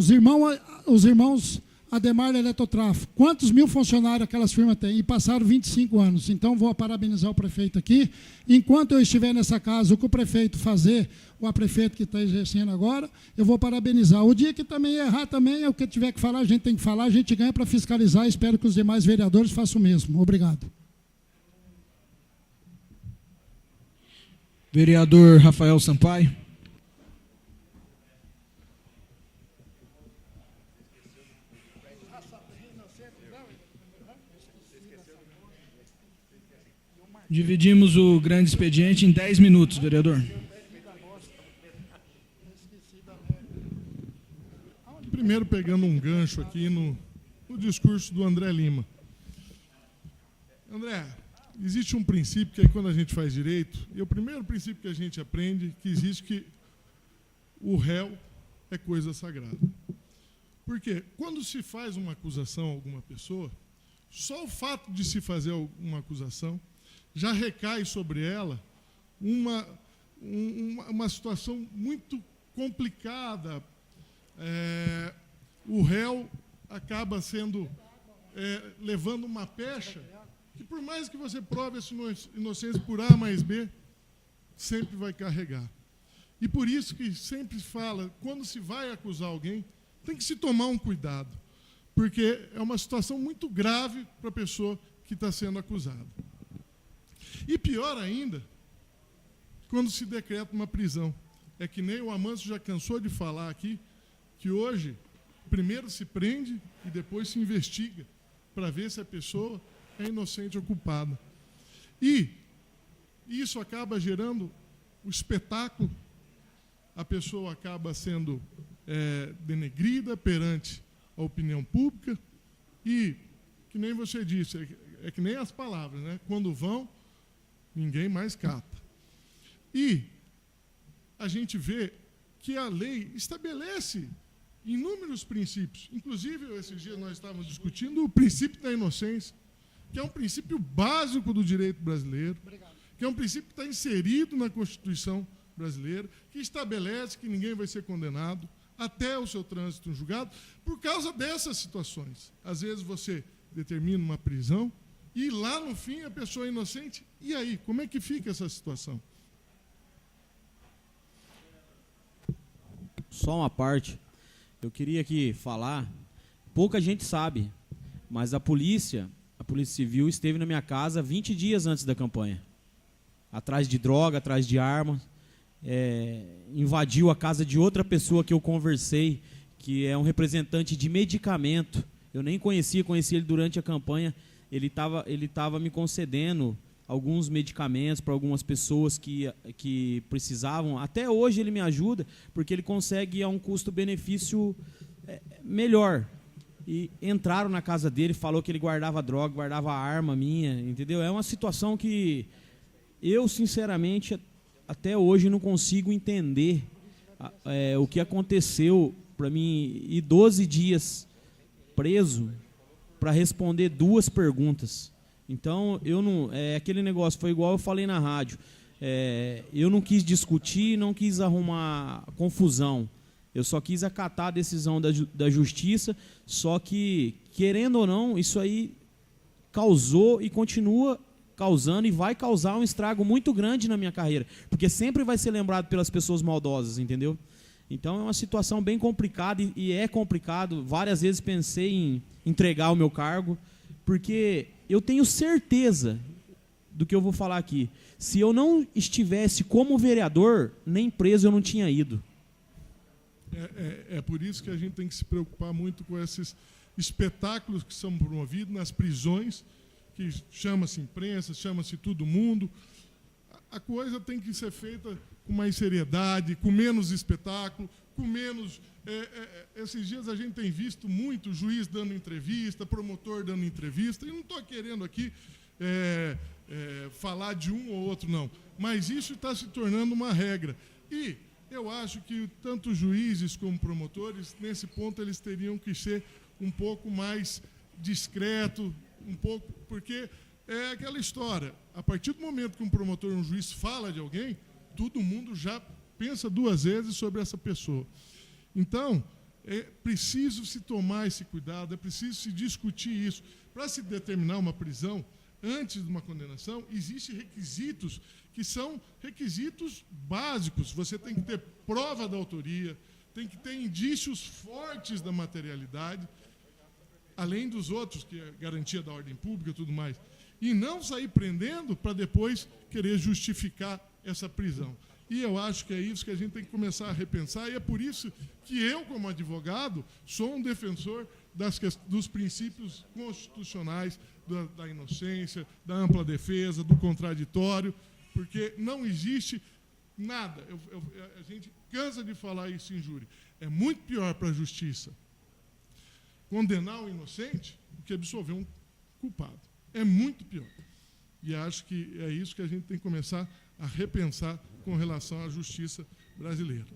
os irmãos Ademar Eletrotráfego. Quantos mil funcionários aquelas firmas têm? E passaram 25 anos. Então, vou parabenizar o prefeito aqui. Enquanto eu estiver nessa casa, o que o prefeito fazer, ou a prefeita que está exercendo agora, eu vou parabenizar. O dia que também errar, também é o que tiver que falar, a gente tem que falar, a gente ganha para fiscalizar. Espero que os demais vereadores façam o mesmo. Obrigado.
Vereador Rafael Sampaio. Dividimos o grande expediente em 10 minutos, vereador.
Primeiro, pegando um gancho aqui no discurso do André Lima. André, existe um princípio que quando a gente faz direito, e o primeiro princípio que a gente aprende, que existe que o réu é coisa sagrada. Porque quando se faz uma acusação a alguma pessoa, só o fato de se fazer uma acusação já recai sobre ela uma situação muito complicada. O réu acaba sendo levando uma pecha que, por mais que você prove essa inocência por A mais B, sempre vai carregar. E por isso que sempre se fala, quando se vai acusar alguém, tem que se tomar um cuidado, porque é uma situação muito grave para a pessoa que está sendo acusada. E pior ainda, quando se decreta uma prisão. É que nem o Amâncio já cansou de falar aqui, que hoje, primeiro se prende e depois se investiga, para ver se a pessoa é inocente ou culpada. E isso acaba gerando o espetáculo, a pessoa acaba sendo denegrida perante a opinião pública e, que nem você disse, é que nem as palavras, né? Quando vão, ninguém mais cata. E a gente vê que a lei estabelece inúmeros princípios. Inclusive, esses dias nós estávamos discutindo o princípio da inocência, que é um princípio básico do direito brasileiro, que é um princípio que está inserido na Constituição brasileira, que estabelece que ninguém vai ser condenado até o seu trânsito em julgado, por causa dessas situações. Às vezes você determina uma prisão e lá no fim a pessoa é inocente. E aí, como é que fica essa situação?
Só uma parte. Eu queria aqui falar, pouca gente sabe, mas a Polícia Civil esteve na minha casa 20 dias antes da campanha. Atrás de droga, atrás de armas. Invadiu a casa de outra pessoa que eu conversei, que é um representante de medicamento. Eu nem conheci ele durante a campanha. Ele estava me concedendo alguns medicamentos para algumas pessoas que precisavam. Até hoje ele me ajuda, porque ele consegue a um custo-benefício melhor. E entraram na casa dele, falou que ele guardava droga, guardava arma minha, entendeu? É uma situação que eu, sinceramente, até hoje não consigo entender o que aconteceu para mim ir 12 dias preso para responder 2 perguntas. Então, eu não, aquele negócio foi igual eu falei na rádio. Eu não quis discutir, não quis arrumar confusão. Eu só quis acatar a decisão da justiça, só que, querendo ou não, isso aí causou e continua causando e vai causar um estrago muito grande na minha carreira, porque sempre vai ser lembrado pelas pessoas maldosas, entendeu? Então é uma situação bem complicada e é complicado. Várias vezes pensei em entregar o meu cargo, porque eu tenho certeza do que eu vou falar aqui. Se eu não estivesse como vereador, nem preso eu não tinha ido.
É por isso que a gente tem que se preocupar muito com esses espetáculos que são promovidos nas prisões, que chama-se imprensa, chama-se todo mundo. A coisa tem que ser feita com mais seriedade, com menos espetáculo, com menos... esses dias a gente tem visto muito juiz dando entrevista, promotor dando entrevista, e não estou querendo aqui falar de um ou outro, não. Mas isso está se tornando uma regra. E eu acho que tanto juízes como promotores, nesse ponto, eles teriam que ser um pouco mais discretos, um pouco, porque é aquela história. A partir do momento que um promotor, um juiz fala de alguém, todo mundo já pensa duas vezes sobre essa pessoa. Então, é preciso se tomar esse cuidado, é preciso se discutir isso. Para se determinar uma prisão, antes de uma condenação, existem requisitos que são requisitos básicos. Você tem que ter prova da autoria, tem que ter indícios fortes da materialidade, além dos outros, que é garantia da ordem pública e tudo mais. E não sair prendendo para depois querer justificar essa prisão. E eu acho que é isso que a gente tem que começar a repensar, e é por isso que eu, como advogado, sou um defensor dos princípios constitucionais, da inocência, da ampla defesa, do contraditório, porque não existe nada. A gente cansa de falar isso em júri. É muito pior para a justiça condenar um inocente do que absolver um culpado. É muito pior. E acho que é isso que a gente tem que começar a repensar com relação à justiça brasileira.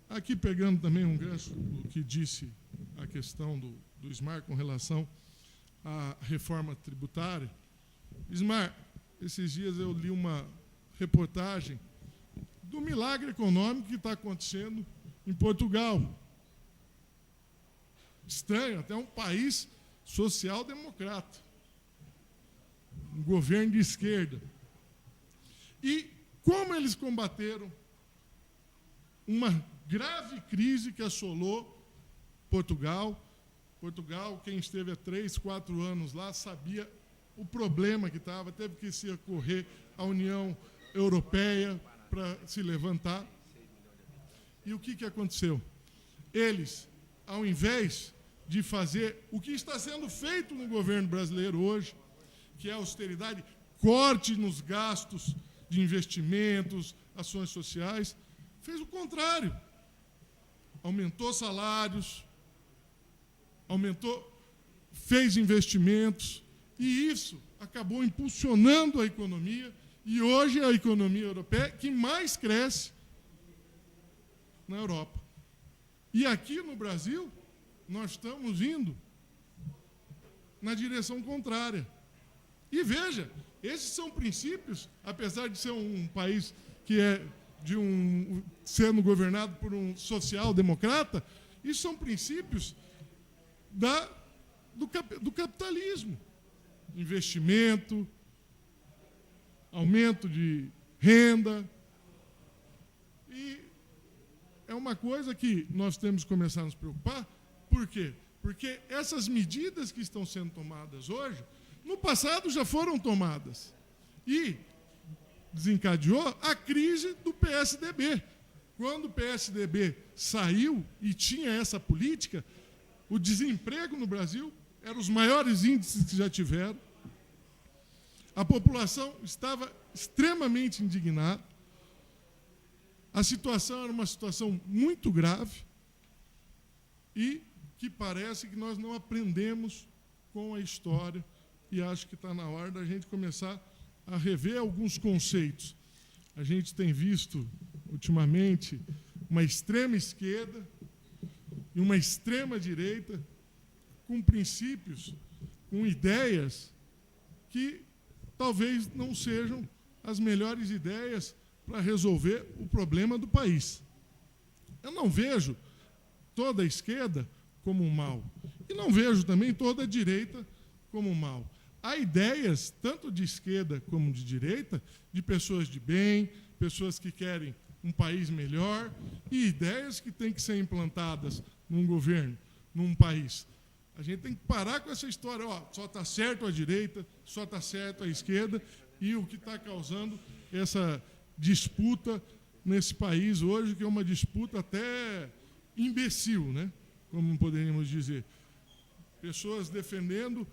Aqui pegando também um gancho do que disse a questão do Ismar com relação à reforma tributária. Ismar, esses dias eu li uma reportagem do milagre econômico que está acontecendo em Portugal. Estranho, até um país social-democrata, um governo de esquerda. E como eles combateram uma grave crise que assolou Portugal. Portugal, quem esteve há 3, 4 anos lá, sabia o problema que estava, teve que se recorrer à União Europeia para se levantar. E o que aconteceu? Eles, ao invés de fazer o que está sendo feito no governo brasileiro hoje, que é a austeridade, corte nos gastos de investimentos, ações sociais, fez o contrário. Aumentou salários, fez investimentos, e isso acabou impulsionando a economia, e hoje é a economia europeia que mais cresce na Europa. E aqui no Brasil, nós estamos indo na direção contrária. E veja, esses são princípios, apesar de ser um país que é sendo governado por um social-democrata, isso são princípios do capitalismo. Investimento, aumento de renda. E é uma coisa que nós temos que começar a nos preocupar. Por quê? Porque essas medidas que estão sendo tomadas hoje, no passado já foram tomadas. E desencadeou a crise do PSDB. Quando o PSDB saiu e tinha essa política, o desemprego no Brasil era os maiores índices que já tiveram. A população estava extremamente indignada. A situação era uma situação muito grave e que parece que nós não aprendemos com a história, e acho que está na hora da gente começar a rever alguns conceitos. A gente tem visto, ultimamente, uma extrema esquerda e uma extrema direita com princípios, com ideias que talvez não sejam as melhores ideias para resolver o problema do país. Eu não vejo toda a esquerda como um mal, e não vejo também toda a direita como um mal. Há ideias, tanto de esquerda como de direita, de pessoas de bem, pessoas que querem um país melhor, e ideias que têm que ser implantadas num governo, num país. A gente tem que parar com essa história, só está certo a direita, só está certo a esquerda, e o que está causando essa disputa nesse país hoje, que é uma disputa até imbecil, né? Como poderíamos dizer. Pessoas defendendo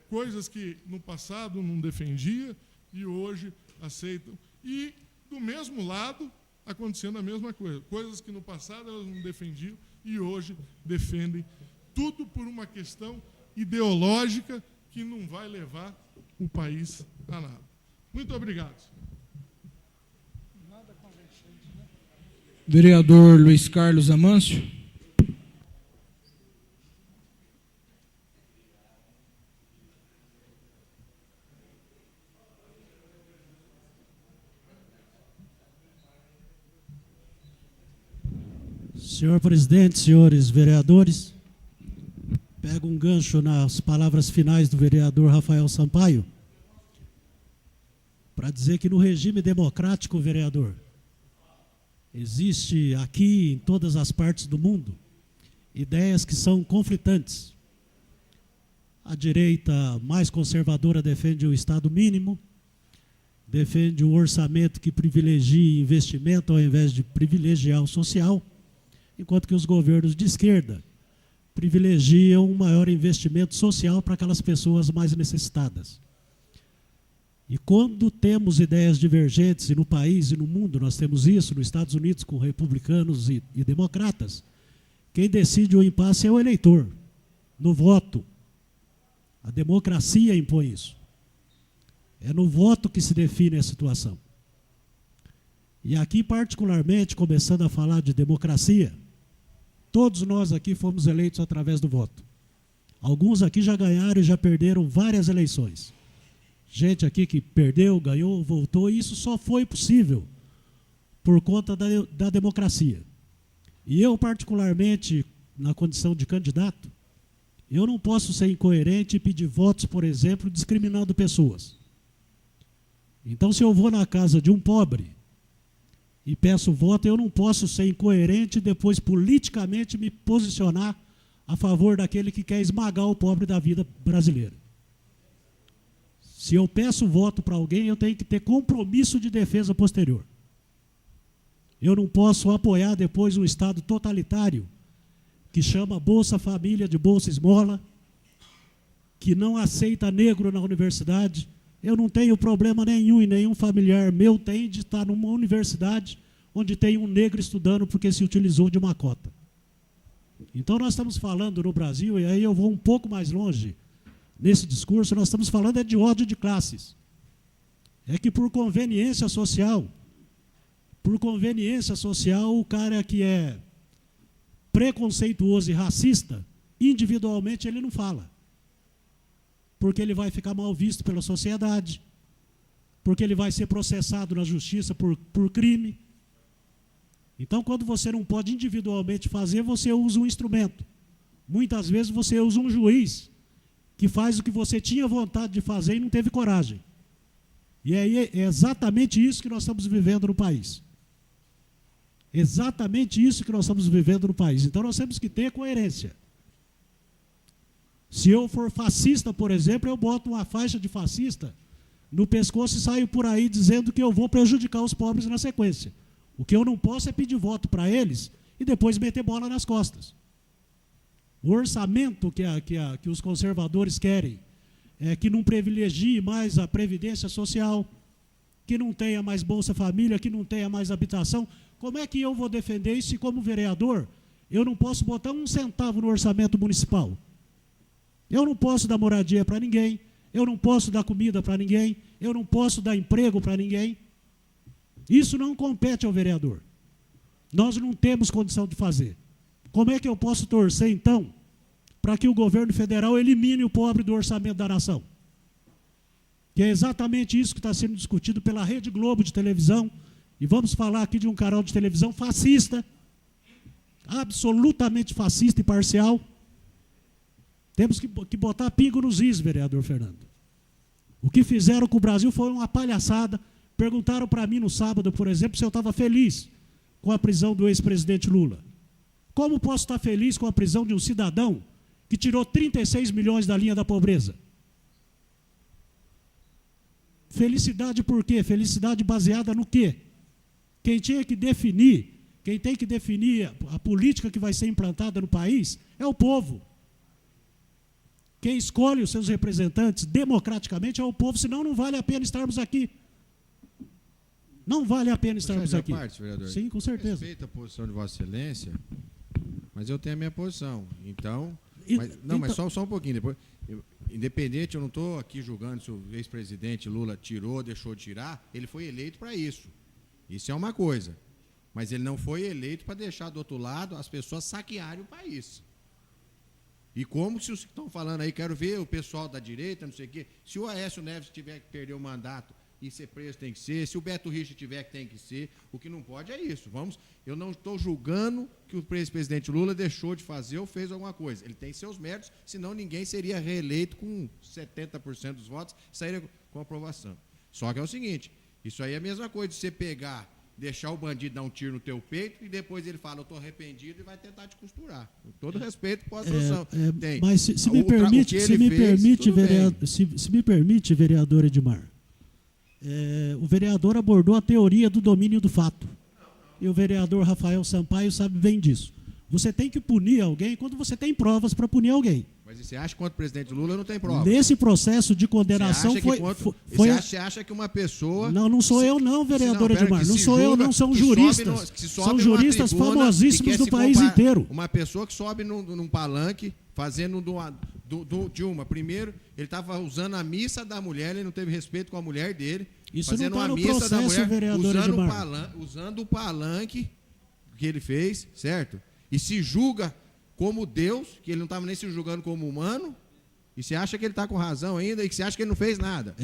coisas que no passado não defendia e hoje aceitam. E, do mesmo lado, acontecendo a mesma coisa. Coisas que no passado elas não defendiam e hoje defendem. Tudo por uma questão ideológica que não vai levar o país a nada. Muito obrigado.
Vereador Luiz Carlos Amâncio.
Senhor presidente, senhores vereadores, pego um gancho nas palavras finais do vereador Rafael Sampaio para dizer que no regime democrático, vereador, existe aqui em todas as partes do mundo ideias que são conflitantes. A direita mais conservadora defende o Estado mínimo, defende um orçamento que privilegie investimento ao invés de privilegiar o social, enquanto que os governos de esquerda privilegiam um maior investimento social para aquelas pessoas mais necessitadas. E quando temos ideias divergentes, e no país e no mundo nós temos isso, nos Estados Unidos com republicanos e democratas, quem decide o impasse é o eleitor, no voto. A democracia impõe isso. É no voto que se define a situação. E aqui, particularmente, começando a falar de democracia, todos nós aqui fomos eleitos através do voto. Alguns aqui já ganharam e já perderam várias eleições. Gente aqui que perdeu, ganhou, voltou, e isso só foi possível por conta da democracia. E eu, particularmente, na condição de candidato, eu não posso ser incoerente e pedir votos, por exemplo, discriminando pessoas. Então, se eu vou na casa de um pobre e peço voto, eu não posso ser incoerente e depois politicamente me posicionar a favor daquele que quer esmagar o pobre da vida brasileira. Se eu peço voto para alguém, eu tenho que ter compromisso de defesa posterior. Eu não posso apoiar depois um Estado totalitário que chama Bolsa Família de Bolsa Esmola, que não aceita negro na universidade. Eu não tenho problema nenhum e nenhum familiar meu tem de estar numa universidade onde tem um negro estudando porque se utilizou de uma cota. Então nós estamos falando no Brasil, e aí eu vou um pouco mais longe nesse discurso, nós estamos falando de ódio de classes. É que por conveniência social, o cara que é preconceituoso e racista, individualmente ele não fala. Porque ele vai ficar mal visto pela sociedade, porque ele vai ser processado na justiça por crime. Então, quando você não pode individualmente fazer, você usa um instrumento. Muitas vezes você usa um juiz que faz o que você tinha vontade de fazer e não teve coragem. E aí é exatamente isso que nós estamos vivendo no país. Exatamente isso que nós estamos vivendo no país. Então nós temos que ter coerência. Se eu for fascista, por exemplo, eu boto uma faixa de fascista no pescoço e saio por aí dizendo que eu vou prejudicar os pobres na sequência. O que eu não posso é pedir voto para eles e depois meter bola nas costas. O orçamento que os conservadores querem é que não privilegie mais a previdência social, que não tenha mais Bolsa Família, que não tenha mais habitação. Como é que eu vou defender isso se, como vereador, eu não posso botar um centavo no orçamento municipal? Eu não posso dar moradia para ninguém, eu não posso dar comida para ninguém, eu não posso dar emprego para ninguém. Isso não compete ao vereador. Nós não temos condição de fazer. Como é que eu posso torcer, então, para que o governo federal elimine o pobre do orçamento da nação? Que é exatamente isso que está sendo discutido pela Rede Globo de televisão. E vamos falar aqui de um canal de televisão fascista, absolutamente fascista e parcial. Temos que botar pingo nos is, vereador Fernando. O que fizeram com o Brasil foi uma palhaçada. Perguntaram para mim no sábado, por exemplo, se eu estava feliz com a prisão do ex-presidente Lula. Como posso estar feliz com a prisão de um cidadão que tirou 36 milhões da linha da pobreza? Felicidade por quê? Felicidade baseada no quê? Quem tem que definir a política que vai ser implantada no país é o povo. Quem escolhe os seus representantes democraticamente é o povo, senão não vale a pena estarmos aqui. Não vale a pena estarmos aqui.
Parte, vereador.
Sim, com certeza.
Respeito a posição de Vossa Excelência, mas eu tenho a minha posição. Então, mas só um pouquinho. Depois, independente, eu não estou aqui julgando se o ex-presidente Lula tirou, deixou de tirar, ele foi eleito para isso. Isso é uma coisa. Mas ele não foi eleito para deixar do outro lado as pessoas saquearem o país. E como se estão falando aí, quero ver o pessoal da direita, não sei o quê, se o Aécio Neves tiver que perder o mandato e ser preso tem que ser, se o Beto Richa tiver que tem que ser, o que não pode é isso. Eu não estou julgando que o presidente Lula deixou de fazer ou fez alguma coisa. Ele tem seus méritos, senão ninguém seria reeleito com 70% dos votos, sairia com aprovação. Só que é o seguinte, isso aí é a mesma coisa de você pegar, deixar o bandido dar um tiro no teu peito e depois ele fala, eu estou arrependido e vai tentar te costurar. Com todo respeito, pode solução.
Mas se me permite, vereador Edmar, o vereador abordou a teoria do domínio do fato. E o vereador Rafael Sampaio sabe bem disso. Você tem que punir alguém quando você tem provas para punir alguém.
Mas você acha que contra o presidente Lula não tem prova?
Nesse processo de condenação
Você acha que uma pessoa...
Não sou eu não, vereador Edmar. Não sou eu não, são juristas. São juristas famosíssimos do país inteiro.
Uma pessoa que sobe num palanque, fazendo de uma. Primeiro, ele estava usando a missa da mulher, ele não teve respeito com a mulher dele.
Isso
fazendo
não está
uma
no
missa da
processo,
mulher,
vereador Edmar.
usando o palanque que ele fez, certo? E se julga como Deus, que ele não estava nem se julgando como humano, e você acha que ele está com razão ainda, e que você acha que ele não fez nada.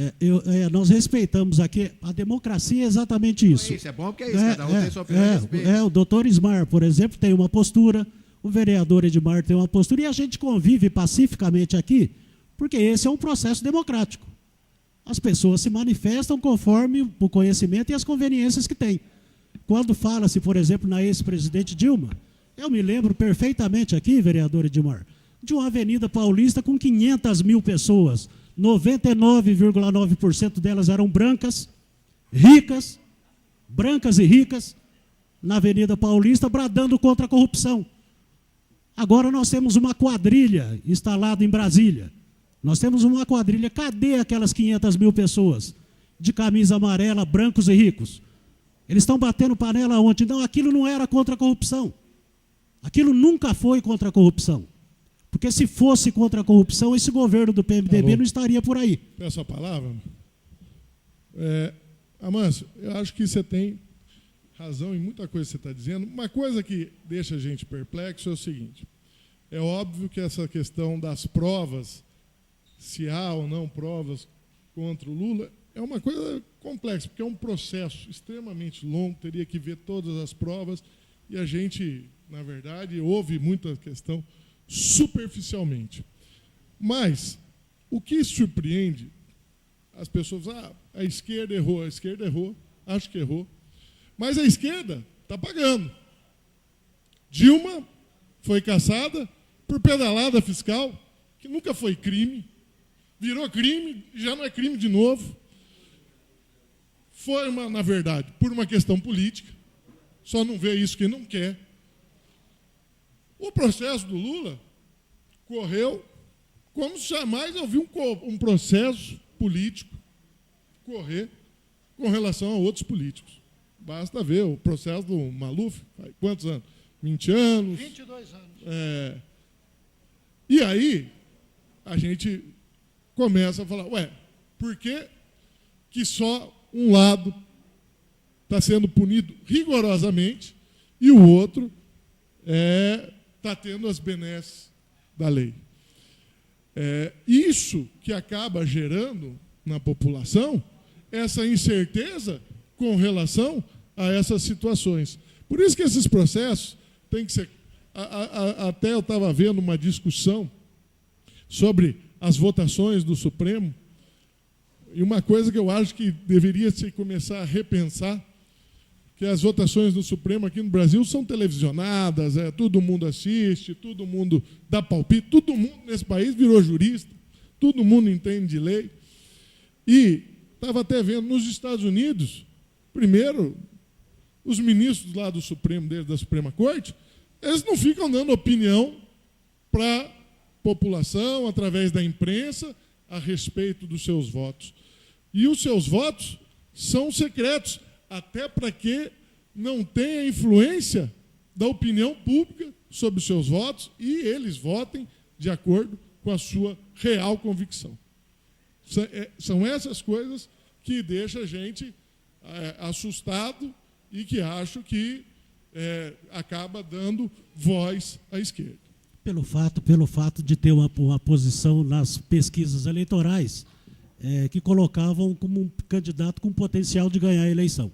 Nós respeitamos aqui, a democracia é exatamente isso.
Isso é bom porque é isso, cada um tem sua opinião a respeito.
O doutor Ismar, por exemplo, tem uma postura, o vereador Edmar tem uma postura, e a gente convive pacificamente aqui, porque esse é um processo democrático. As pessoas se manifestam conforme o conhecimento e as conveniências que têm. Quando fala-se, por exemplo, na ex-presidente Dilma, eu me lembro perfeitamente aqui, vereador Edmar, de uma avenida paulista com 500 mil pessoas. 99,9% delas eram brancas e ricas, na Avenida Paulista, bradando contra a corrupção. Agora nós temos uma quadrilha instalada em Brasília. Nós temos uma quadrilha. Cadê aquelas 500 mil pessoas de camisa amarela, brancos e ricos? Eles estão batendo panela ontem. Não, aquilo não era contra a corrupção. Aquilo nunca foi contra a corrupção. Porque se fosse contra a corrupção, esse governo do PMDB não estaria por aí.
Peço a palavra. Amâncio, eu acho que você tem razão em muita coisa que você está dizendo. Uma coisa que deixa a gente perplexo é o seguinte. É óbvio que essa questão das provas, se há ou não provas contra o Lula, é uma coisa complexa, porque é um processo extremamente longo, teria que ver todas as provas, e a gente, na verdade, ouve muita questão superficialmente. Mas o que surpreende, as pessoas, a esquerda errou, acho que errou, mas a esquerda está pagando. Dilma foi caçada por pedalada fiscal, que nunca foi crime, virou crime, já não é crime de novo. Foi, na verdade, por uma questão política, só não vê isso quem não quer. O processo do Lula correu como jamais eu vi um processo político correr com relação a outros políticos. Basta ver o processo do Maluf, quantos anos? 20 anos.
22 anos.
E aí, a gente começa a falar, por que só um lado está sendo punido rigorosamente e o outro está tendo as benesses da lei? Isso que acaba gerando na população essa incerteza com relação a essas situações. Por isso que esses processos têm que ser... Até eu estava vendo uma discussão sobre as votações do Supremo, e uma coisa que eu acho que deveria se começar a repensar, que as votações do Supremo aqui no Brasil são televisionadas, todo mundo assiste, todo mundo dá palpite, todo mundo nesse país virou jurista, todo mundo entende de lei. E estava até vendo, nos Estados Unidos, primeiro, os ministros lá do Supremo, da Suprema Corte, eles não ficam dando opinião para a população, através da imprensa, a respeito dos seus votos. E os seus votos são secretos, até para que não tenha influência da opinião pública sobre os seus votos e eles votem de acordo com a sua real convicção. São essas coisas que deixam a gente assustado e que acho que acaba dando voz à esquerda.
Pelo fato de ter uma posição nas pesquisas eleitorais que colocavam como um candidato com potencial de ganhar a eleição.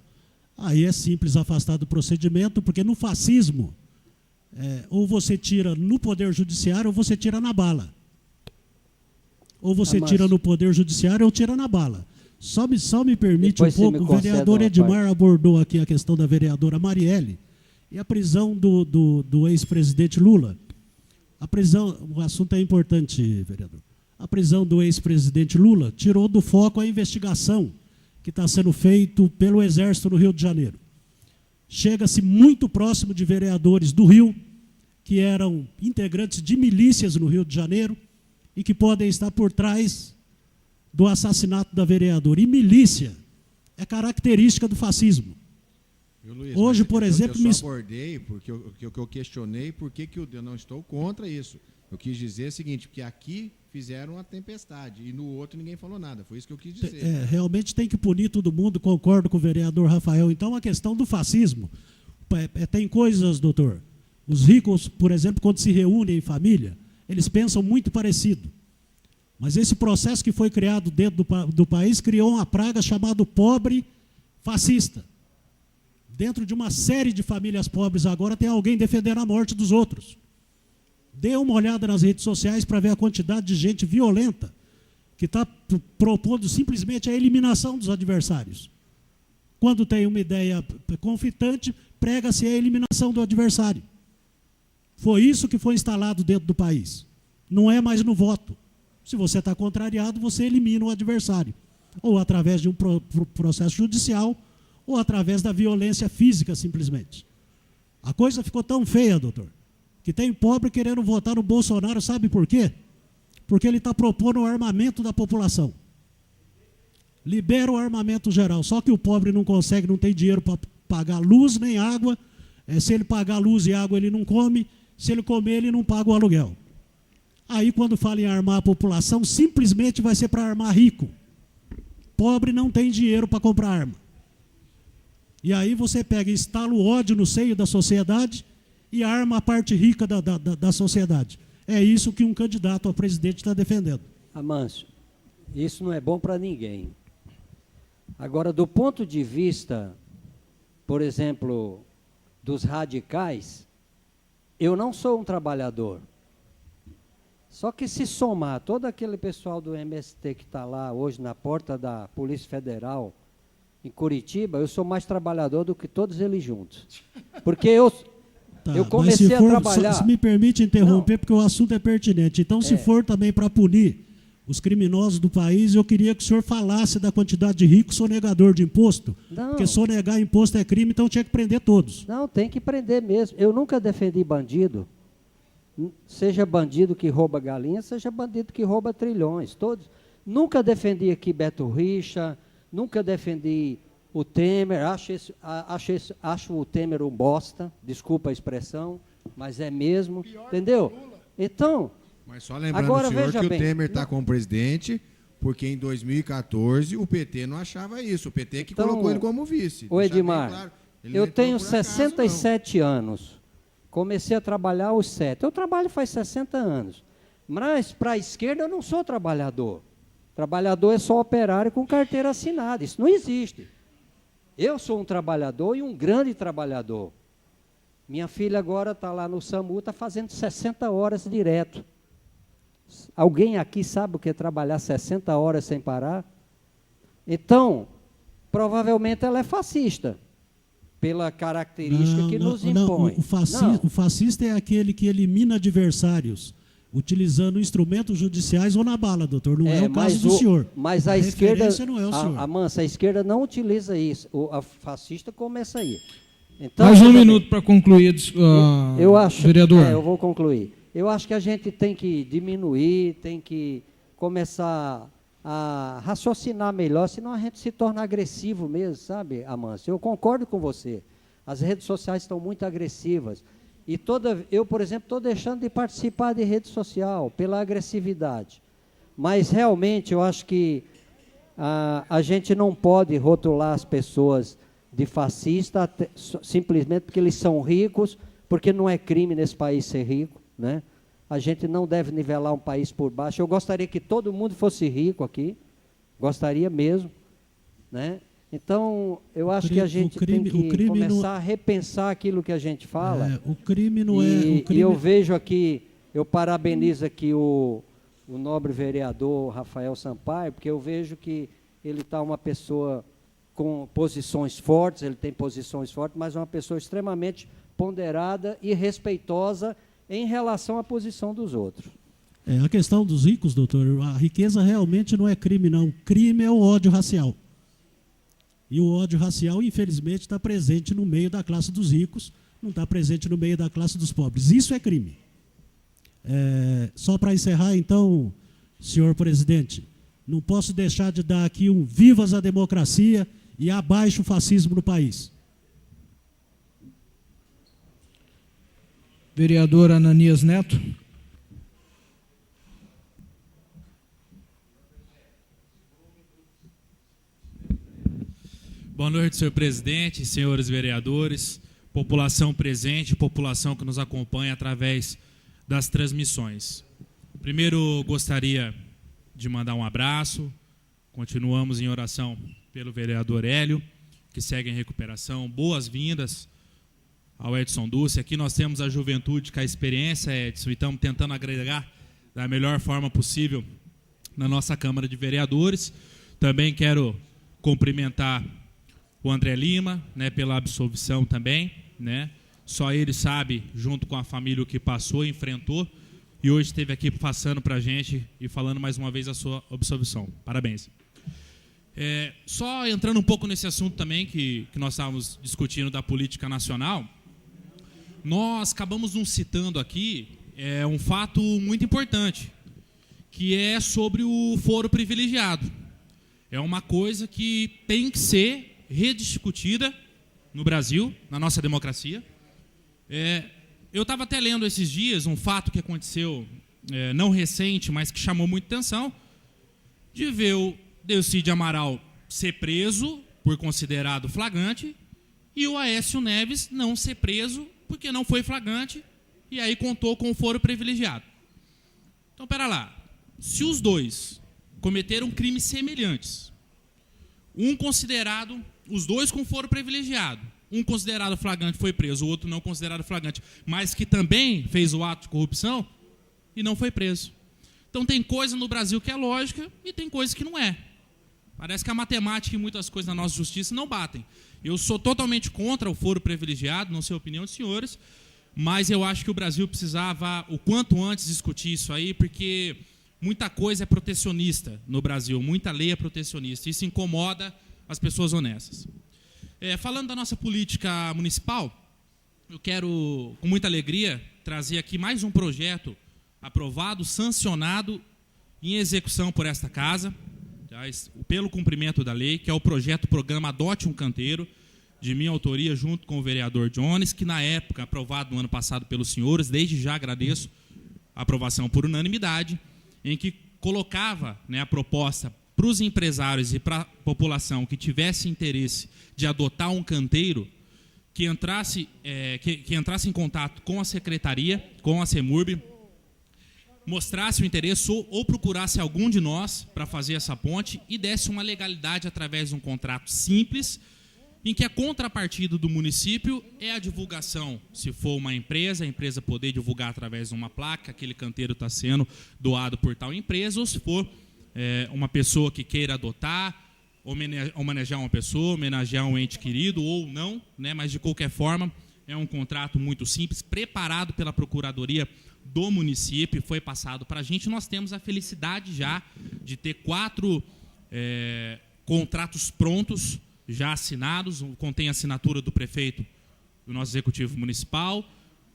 Aí é simples afastar do procedimento, porque no fascismo, ou você tira no Poder Judiciário ou você tira na bala. Ou você tira no Poder Judiciário ou tira na bala. Só me permite um pouco, o vereador Edmar abordou aqui a questão da vereadora Marielle e a prisão do ex-presidente Lula. O assunto é importante, vereador. A prisão do ex-presidente Lula tirou do foco a investigação que está sendo feito pelo Exército no Rio de Janeiro. Chega-se muito próximo de vereadores do Rio, que eram integrantes de milícias no Rio de Janeiro e que podem estar por trás do assassinato da vereadora. E milícia é característica do fascismo.
Luiz,
hoje, por exemplo...
Eu só abordei, porque eu questionei por que eu não estou contra isso. Eu quis dizer o seguinte, porque aqui fizeram uma tempestade e no outro ninguém falou nada. Foi isso que eu quis dizer.
Realmente tem que punir todo mundo, concordo com o vereador Rafael. Então, a questão do fascismo, tem coisas, doutor. Os ricos, por exemplo, quando se reúnem em família, eles pensam muito parecido. Mas esse processo que foi criado dentro do país criou uma praga chamada pobre fascista. Dentro de uma série de famílias pobres agora tem alguém defendendo a morte dos outros. Dê uma olhada nas redes sociais para ver a quantidade de gente violenta que está propondo simplesmente a eliminação dos adversários. Quando tem uma ideia conflitante, prega-se a eliminação do adversário. Foi isso que foi instalado dentro do país. Não é mais no voto. Se você está contrariado, você elimina o adversário. Ou através de um processo judicial, ou através da violência física, simplesmente. A coisa ficou tão feia, doutor, que tem pobre querendo votar no Bolsonaro, sabe por quê? Porque ele está propondo o armamento da população. Libera o armamento geral, só que o pobre não consegue, não tem dinheiro para pagar luz nem água. Se ele pagar luz e água, ele não come. Se ele comer, ele não paga o aluguel. Aí, quando fala em armar a população, simplesmente vai ser para armar rico. Pobre não tem dinheiro para comprar arma. E aí você pega e instala o ódio no seio da sociedade e arma a parte rica da sociedade. É isso que um candidato a presidente está defendendo.
Amâncio, isso não é bom para ninguém. Agora, do ponto de vista, por exemplo, dos radicais, eu não sou um trabalhador. Só que se somar todo aquele pessoal do MST que está lá hoje na porta da Polícia Federal, em Curitiba, eu sou mais trabalhador do que todos eles juntos. Porque eu comecei a trabalhar...
Se me permite interromper, porque o assunto é pertinente. Então, se for também para punir os criminosos do país, eu queria que o senhor falasse da quantidade de ricos sonegador de imposto.
Não.
Porque sonegar imposto é crime, então tinha que prender todos.
Não, tem que prender mesmo. Eu nunca defendi bandido. Seja bandido que rouba galinha, seja bandido que rouba trilhões. Todos. Nunca defendi aqui Beto Richa, nunca defendi o Temer, acho o Temer um bosta, desculpa a expressão, mas é mesmo, entendeu? Então,
mas só lembrando
agora,
o senhor
veja
que
bem,
o Temer está como presidente, porque em 2014 o PT não achava isso, o PT que colocou ele como vice.
O Edmar, claro, eu tenho 67 anos, comecei a trabalhar aos 7, eu trabalho faz 60 anos, mas para a esquerda eu não sou trabalhador. Trabalhador é só operário com carteira assinada. Isso não existe. Eu sou um trabalhador e um grande trabalhador. Minha filha agora está lá no SAMU, está fazendo 60 horas direto. Alguém aqui sabe o que é trabalhar 60 horas sem parar? Então, provavelmente ela é fascista, pela característica que nos impõe.
O fascista é aquele que elimina adversários, utilizando instrumentos judiciais ou na bala, doutor. Não é o caso do senhor.
Mas a esquerda, a esquerda não utiliza isso. A fascista começa aí. Então,
mais um minuto para concluir,
eu acho,
vereador.
Eu vou concluir. Eu acho que a gente tem que diminuir, tem que começar a raciocinar melhor, senão a gente se torna agressivo mesmo, sabe, Amâncio? Eu concordo com você. As redes sociais estão muito agressivas. E eu, por exemplo, estou deixando de participar de rede social pela agressividade. Mas, realmente, eu acho que a gente não pode rotular as pessoas de fascista simplesmente porque eles são ricos, porque não é crime nesse país ser rico, né? A gente não deve nivelar um país por baixo. Eu gostaria que todo mundo fosse rico aqui, Gostaria mesmo, né? Então, eu acho que a gente tem que começar a repensar aquilo que a gente fala.
O crime não
e eu vejo aqui, eu parabenizo aqui o nobre vereador Rafael Sampaio, porque eu vejo que ele está uma pessoa com posições fortes, ele tem posições fortes, mas uma pessoa extremamente ponderada e respeitosa em relação à posição dos outros.
A questão dos ricos, doutor, a riqueza realmente não é crime, não. Crime é o ódio racial. E o ódio racial, infelizmente, está presente no meio da classe dos ricos, não está presente no meio da classe dos pobres. Isso é crime. Só para encerrar, então, senhor presidente, não posso deixar de dar aqui um vivas a democracia e abaixo o fascismo no país.
Vereador Ananias Neto.
Boa noite, senhor presidente, senhores vereadores, população presente, população que nos acompanha através das transmissões. Primeiro, gostaria de mandar um abraço. Continuamos em oração pelo vereador Hélio, que segue em recuperação. Boas-vindas ao Edson Dulce. Aqui nós temos a juventude com a experiência, Edson, e estamos tentando agregar da melhor forma possível na nossa Câmara de Vereadores. Também quero cumprimentar o André Lima, né, pela absolvição também, né? Só ele sabe, junto com a família, o que passou, enfrentou, e hoje esteve aqui passando para a gente e falando mais uma vez a sua absolvição. Parabéns. Só entrando um pouco nesse assunto também, que nós estávamos discutindo da política nacional, nós acabamos nos citando aqui um fato muito importante, que é sobre o foro privilegiado. É uma coisa que tem que ser rediscutida no Brasil, na nossa democracia. Eu estava até lendo esses dias um fato que aconteceu, não recente, mas que chamou muita atenção, de ver o Delcídio Amaral ser preso por considerado flagrante e o Aécio Neves não ser preso porque não foi flagrante e aí contou com o foro privilegiado. Então, pera lá, se os dois cometeram crimes semelhantes, os dois com foro privilegiado, um considerado flagrante foi preso, o outro não considerado flagrante, mas que também fez o ato de corrupção e não foi preso. Então tem coisa no Brasil que é lógica e tem coisa que não é. Parece que a matemática e muitas coisas na nossa justiça não batem. Eu sou totalmente contra o foro privilegiado, não sei a opinião dos senhores, mas eu acho que o Brasil precisava, o quanto antes, discutir isso aí, porque muita coisa é protecionista no Brasil, muita lei é protecionista. Isso incomoda as pessoas honestas. Falando da nossa política municipal, eu quero, com muita alegria, trazer aqui mais um projeto aprovado, sancionado, em execução por esta casa, pelo cumprimento da lei, que é o Programa Adote um Canteiro, de minha autoria, junto com o vereador Jones, que na época, aprovado no ano passado pelos senhores, desde já agradeço a aprovação por unanimidade, em que colocava, né, a proposta para os empresários e para a população que tivesse interesse de adotar um canteiro, que entrasse em contato com a secretaria, com a CEMURB, mostrasse o interesse ou procurasse algum de nós para fazer essa ponte e desse uma legalidade através de um contrato simples, em que a contrapartida do município é a divulgação. Se for uma empresa, a empresa poder divulgar através de uma placa, aquele canteiro está sendo doado por tal empresa, ou se for uma pessoa que queira adotar, homenagear uma pessoa, homenagear um ente querido ou não, né? Mas de qualquer forma é um contrato muito simples, preparado pela Procuradoria do município, foi passado para a gente. Nós temos a felicidade já de ter 4 contratos prontos, já assinados, contém a assinatura do prefeito do nosso executivo municipal,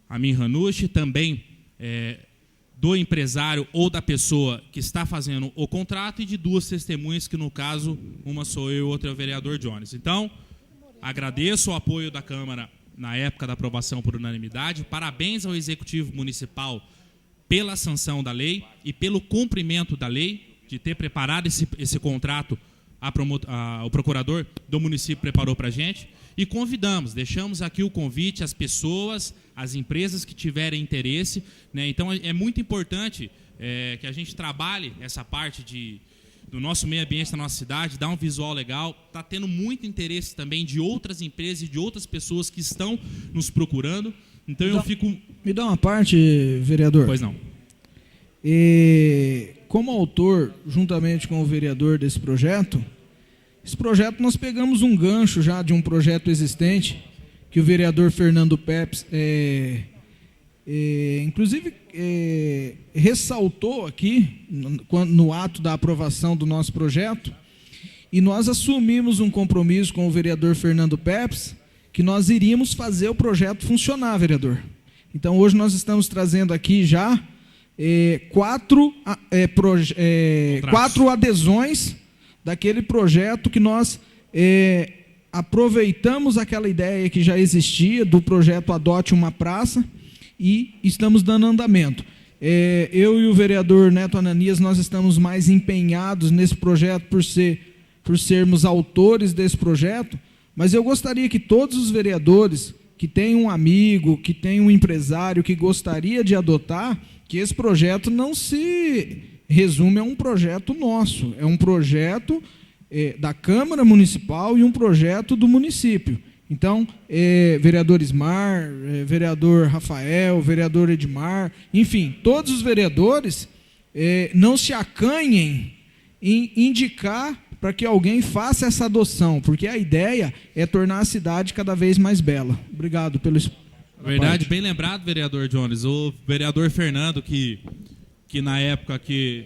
Amin Hanushi, também do empresário ou da pessoa que está fazendo o contrato e de 2 testemunhas, que no caso, uma sou eu e outra é o vereador Jones. Então, agradeço o apoio da Câmara na época da aprovação por unanimidade, parabéns ao Executivo Municipal pela sanção da lei e pelo cumprimento da lei, de ter preparado esse contrato, o procurador do município preparou para a gente, e deixamos aqui o convite às pessoas, às empresas que tiverem interesse, né? Então é muito importante que a gente trabalhe essa parte do nosso meio ambiente da nossa cidade, dá um visual legal. Está tendo muito interesse também de outras empresas e de outras pessoas que estão nos procurando. Então eu fico...
Me dá uma parte, vereador.
Pois não.
Como autor, juntamente com o vereador desse projeto, esse projeto nós pegamos um gancho já de um projeto existente, que o vereador Fernando Peps, inclusive, ressaltou aqui, no ato da aprovação do nosso projeto, e nós assumimos um compromisso com o vereador Fernando Peps, que nós iríamos fazer o projeto funcionar, vereador. Então, hoje nós estamos trazendo aqui já 4 adesões daquele projeto que nós aproveitamos aquela ideia que já existia do projeto Adote uma Praça e estamos dando andamento. Eu e o vereador Neto Ananias, nós estamos mais empenhados nesse projeto por sermos autores desse projeto, mas eu gostaria que todos os vereadores que têm um amigo, que têm um empresário que gostaria de adotar, que esse projeto não se resume a um projeto nosso, é um projeto da Câmara Municipal e um projeto do município. Então, vereador Ismar, vereador Rafael, vereador Edmar, enfim, todos os vereadores não se acanhem em indicar para que alguém faça essa adoção, porque a ideia é tornar a cidade cada vez mais bela. Obrigado pelo
Verdade, bem lembrado, vereador Jones. O vereador Fernando, que na época que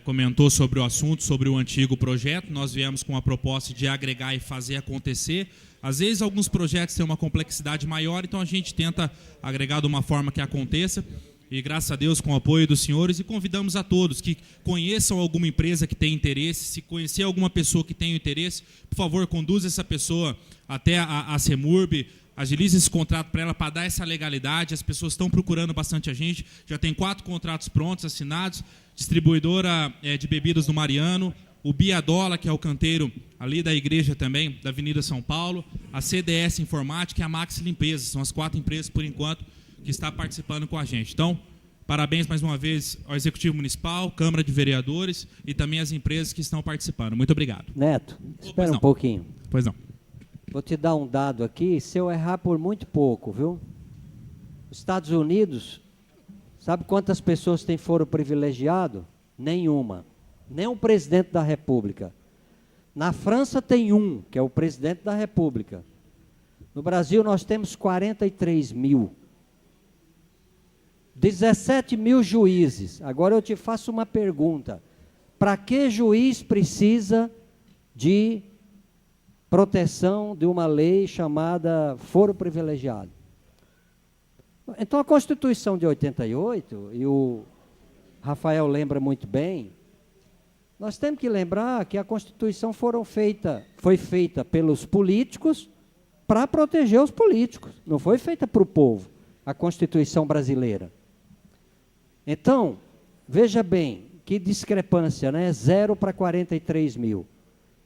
comentou sobre o assunto, sobre o antigo projeto, nós viemos com a proposta de agregar e fazer acontecer. Às vezes, alguns projetos têm uma complexidade maior, então a gente tenta agregar de uma forma que aconteça. E, graças a Deus, com o apoio dos senhores, e convidamos a todos que conheçam alguma empresa que tem interesse, se conhecer alguma pessoa que tem interesse, por favor, conduza essa pessoa até a CEMURB, agilize esse contrato para ela, para dar essa legalidade. As pessoas estão procurando bastante a gente, já tem 4 contratos prontos, assinados, distribuidora de bebidas do Mariano, o Biadola, que é o canteiro ali da igreja também, da Avenida São Paulo, a CDS Informática e a Max Limpeza, são as 4 empresas, por enquanto, que está participando com a gente. Então, parabéns mais uma vez ao Executivo Municipal, Câmara de Vereadores e também às empresas que estão participando. Muito obrigado.
Neto, espera um pouquinho.
Pois não.
Vou te dar um dado aqui, se eu errar por muito pouco, viu? Os Estados Unidos, sabe quantas pessoas têm foro privilegiado? Nenhuma. Nem o presidente da República. Na França tem um, que é o presidente da República. No Brasil nós temos 43 mil. 17 mil juízes. Agora eu te faço uma pergunta. Para que juiz precisa de proteção de uma lei chamada foro privilegiado? Então a Constituição de 88, e o Rafael lembra muito bem, nós temos que lembrar que a Constituição foi feita pelos políticos para proteger os políticos, não foi feita para o povo, a Constituição brasileira. Então, veja bem, que discrepância, né? 0 para 43 mil.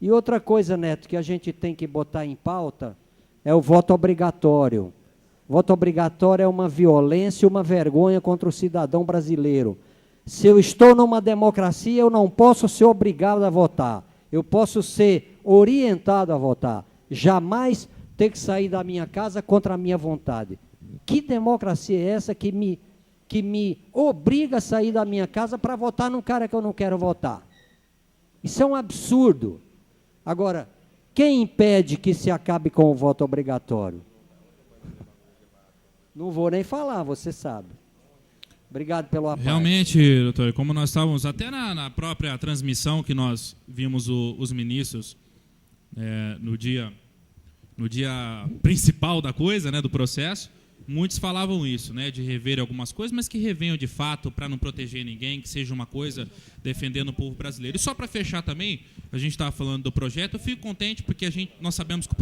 E outra coisa, Neto, que a gente tem que botar em pauta é o voto obrigatório. Voto obrigatório é uma violência e uma vergonha contra o cidadão brasileiro. Se eu estou numa democracia, eu não posso ser obrigado a votar. Eu posso ser orientado a votar. Jamais ter que sair da minha casa contra a minha vontade. Que democracia é essa que me obriga a sair da minha casa para votar num cara que eu não quero votar? Isso é um absurdo. Agora, quem impede que se acabe com o voto obrigatório? Não vou nem falar, você sabe. Obrigado pelo apoio.
Realmente, doutor, como nós estávamos, até na própria transmissão que nós vimos os ministros no dia principal da coisa, né, do processo, muitos falavam isso, né, de rever algumas coisas, mas que revenham de fato para não proteger ninguém, que seja uma coisa defendendo o povo brasileiro. E só para fechar também, a gente estava falando do projeto, eu fico contente porque nós sabemos que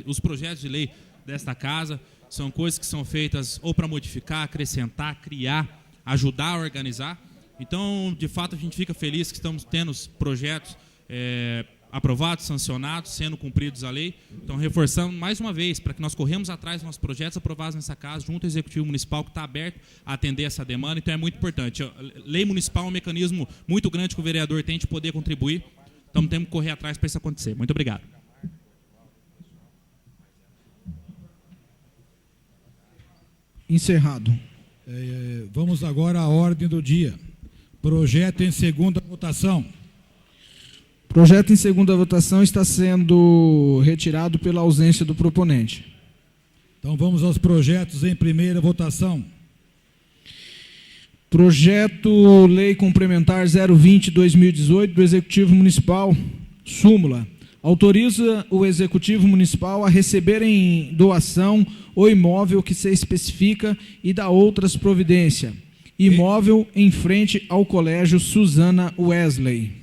os projetos de lei desta casa são coisas que são feitas ou para modificar, acrescentar, criar, ajudar a organizar. Então, de fato, a gente fica feliz que estamos tendo projetos aprovados, sancionados, sendo cumpridos a lei. Então, reforçando mais uma vez, para que nós corremos atrás dos nossos projetos aprovados nessa casa, junto ao Executivo Municipal, que está aberto a atender essa demanda. Então, é muito importante. A lei municipal é um mecanismo muito grande que o vereador tem de poder contribuir. Então, temos que correr atrás para isso acontecer. Muito obrigado.
Encerrado.
Vamos agora à ordem do dia. Projeto em segunda votação.
Projeto em segunda votação está sendo retirado pela ausência do proponente.
Então vamos aos projetos em primeira votação.
Projeto Lei Complementar 020/2018 do Executivo Municipal, súmula. Autoriza o Executivo Municipal a receber em doação o imóvel que se especifica e dá outras providências. Imóvel em frente ao Colégio Susana Wesley.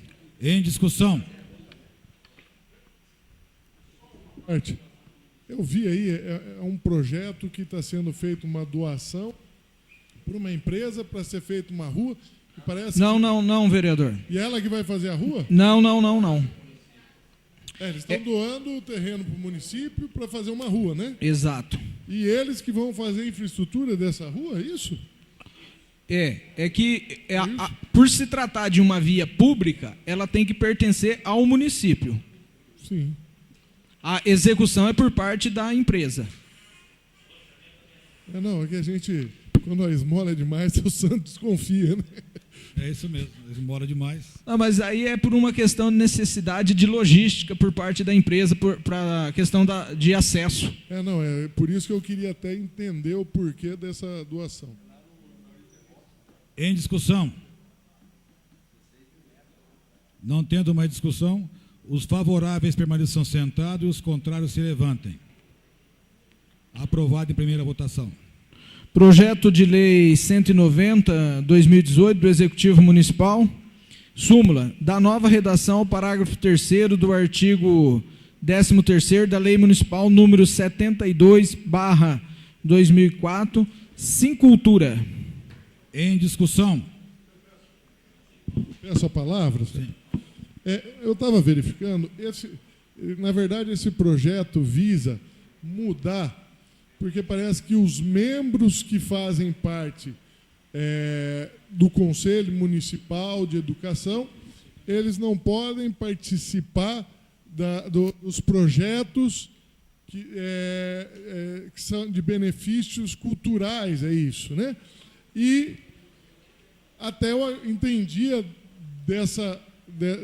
Em discussão.
Eu vi aí, é um projeto que está sendo feito uma doação por uma empresa para ser feita uma rua. E parece
não, vereador.
E ela que vai fazer a rua?
Não.
Eles estão doando o terreno para o município para fazer uma rua, né?
Exato.
E eles que vão fazer a infraestrutura dessa rua, é isso?
Por se tratar de uma via pública, ela tem que pertencer ao município.
Sim.
A execução é por parte da empresa.
É que a gente, quando a esmola é demais, o santo desconfia, né?
É isso mesmo, esmola demais.
Não, mas aí é por uma questão de necessidade de logística por parte da empresa, para a questão de acesso.
É por isso que eu queria até entender o porquê dessa doação.
Em discussão. Não tendo mais discussão, os favoráveis permaneçam sentados e os contrários se levantem. Aprovado em primeira votação.
Projeto de Lei 190/2018 do Executivo Municipal, súmula, da nova redação ao parágrafo 3º do artigo 13º da Lei Municipal número 72/2004, Simcultura.
Em discussão.
Peço a palavra.
Sim.
Eu estava verificando, na verdade esse projeto visa mudar, porque parece que os membros que fazem parte do Conselho Municipal de Educação, eles não podem participar dos projetos que são de benefícios culturais, é isso, né? E até eu entendia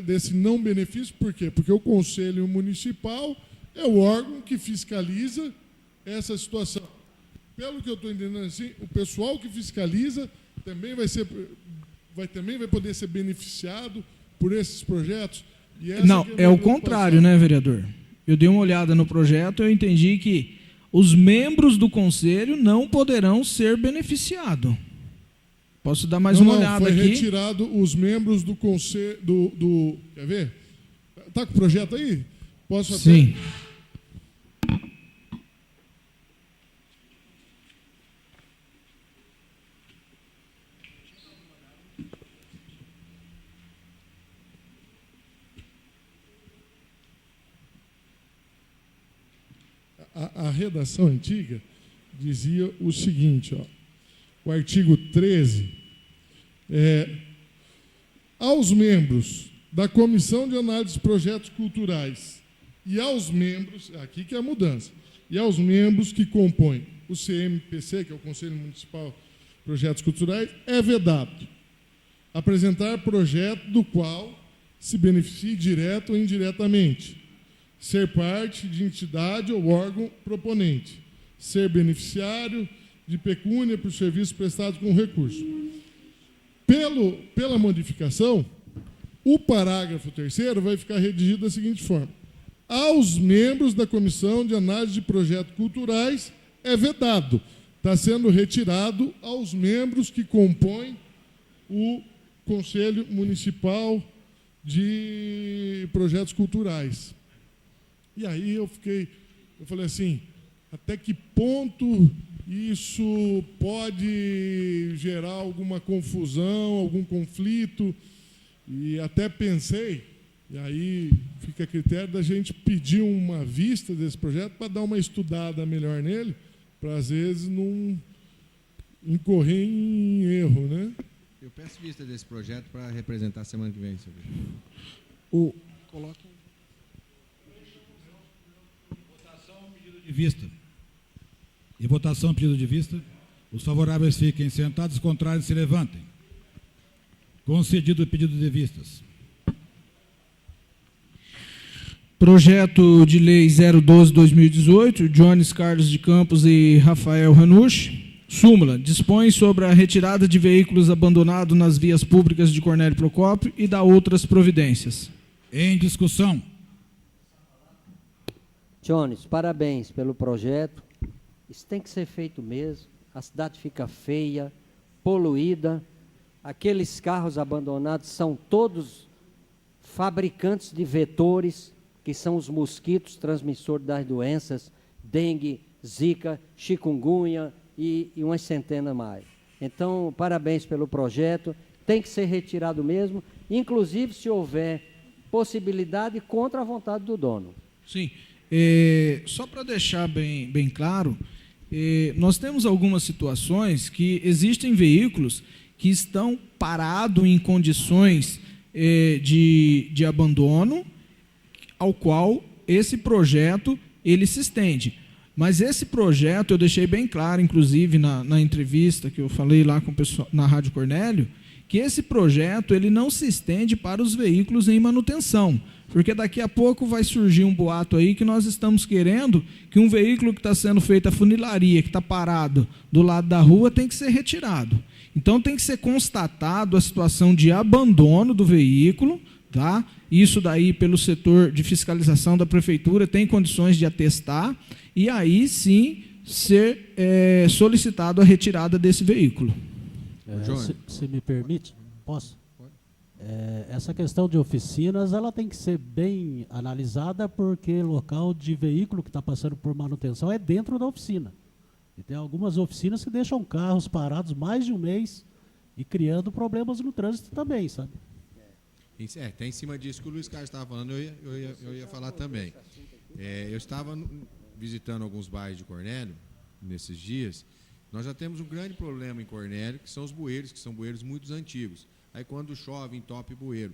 desse não benefício, por quê? Porque o Conselho Municipal é o órgão que fiscaliza essa situação. Pelo que eu estou entendendo assim, o pessoal que fiscaliza também vai poder ser beneficiado por esses projetos.
Não, é o contrário, né, vereador? Eu dei uma olhada no projeto e eu entendi que os membros do conselho não poderão ser beneficiados. Posso dar mais uma olhada aqui?
Foi retirado os membros do conselho quer ver? Está com o projeto aí? Posso até...
Sim.
A redação antiga dizia o seguinte, o artigo 13, aos membros da Comissão de Análise de Projetos Culturais e aos membros, aqui que é a mudança, e aos membros que compõem o CMPC, que é o Conselho Municipal de Projetos Culturais, é vedado apresentar projeto do qual se beneficie direto ou indiretamente, ser parte de entidade ou órgão proponente, ser beneficiário de pecúnia por serviços prestados com recurso. Pela modificação, o parágrafo 3º vai ficar redigido da seguinte forma: aos membros da Comissão de Análise de Projetos Culturais é vedado. Está sendo retirado aos membros que compõem o Conselho Municipal de Projetos Culturais. E aí eu falei assim, até que ponto isso pode gerar alguma confusão, algum conflito? E até pensei E aí fica a critério da gente pedir uma vista desse projeto para dar uma estudada melhor nele, para às vezes não incorrer em erro, né?
Eu peço vista desse projeto para representar semana que vem, senhor.
Coloca.
Votação, pedido de vista. Em votação, pedido de vista. Os favoráveis fiquem sentados, os contrários se levantem. Concedido o pedido de vistas.
Projeto de Lei 012/2018, Jones Carlos de Campos e Rafael Ranucci. Súmula. Dispõe sobre a retirada de veículos abandonados nas vias públicas de Cornélio Procópio e dá outras providências.
Em discussão.
Jones, parabéns pelo projeto. Isso tem que ser feito mesmo. A cidade fica feia, poluída. Aqueles carros abandonados são todos fabricantes de vetores, que são os mosquitos transmissores das doenças, dengue, zika, chikungunya e umas centenas mais. Então, parabéns pelo projeto. Tem que ser retirado mesmo, inclusive se houver possibilidade contra a vontade do dono.
Sim. Só para deixar bem claro, nós temos algumas situações que existem veículos que estão parados em condições de abandono, ao qual esse projeto ele se estende. Mas esse projeto, eu deixei bem claro, inclusive na entrevista que eu falei lá com o pessoal na Rádio Cornélio, que esse projeto ele não se estende para os veículos em manutenção, porque daqui a pouco vai surgir um boato aí que nós estamos querendo que um veículo que está sendo feito a funilaria, que está parado do lado da rua, tem que ser retirado. Então tem que ser constatado a situação de abandono do veículo, tá? Isso daí pelo setor de fiscalização da prefeitura tem condições de atestar e aí sim ser solicitado a retirada desse veículo.
Se me permite, posso? Essa questão de oficinas, ela tem que ser bem analisada, porque local de veículo que está passando por manutenção é dentro da oficina. E tem algumas oficinas que deixam carros parados mais de um mês e criando problemas no trânsito também, sabe?
Tem em cima disso que o Luiz Carlos estava falando, eu ia falar também. Eu estava visitando alguns bairros de Cornélio nesses dias. Nós já temos um grande problema em Cornélio, que são os bueiros, que são bueiros muito antigos. Aí quando chove, entope bueiro.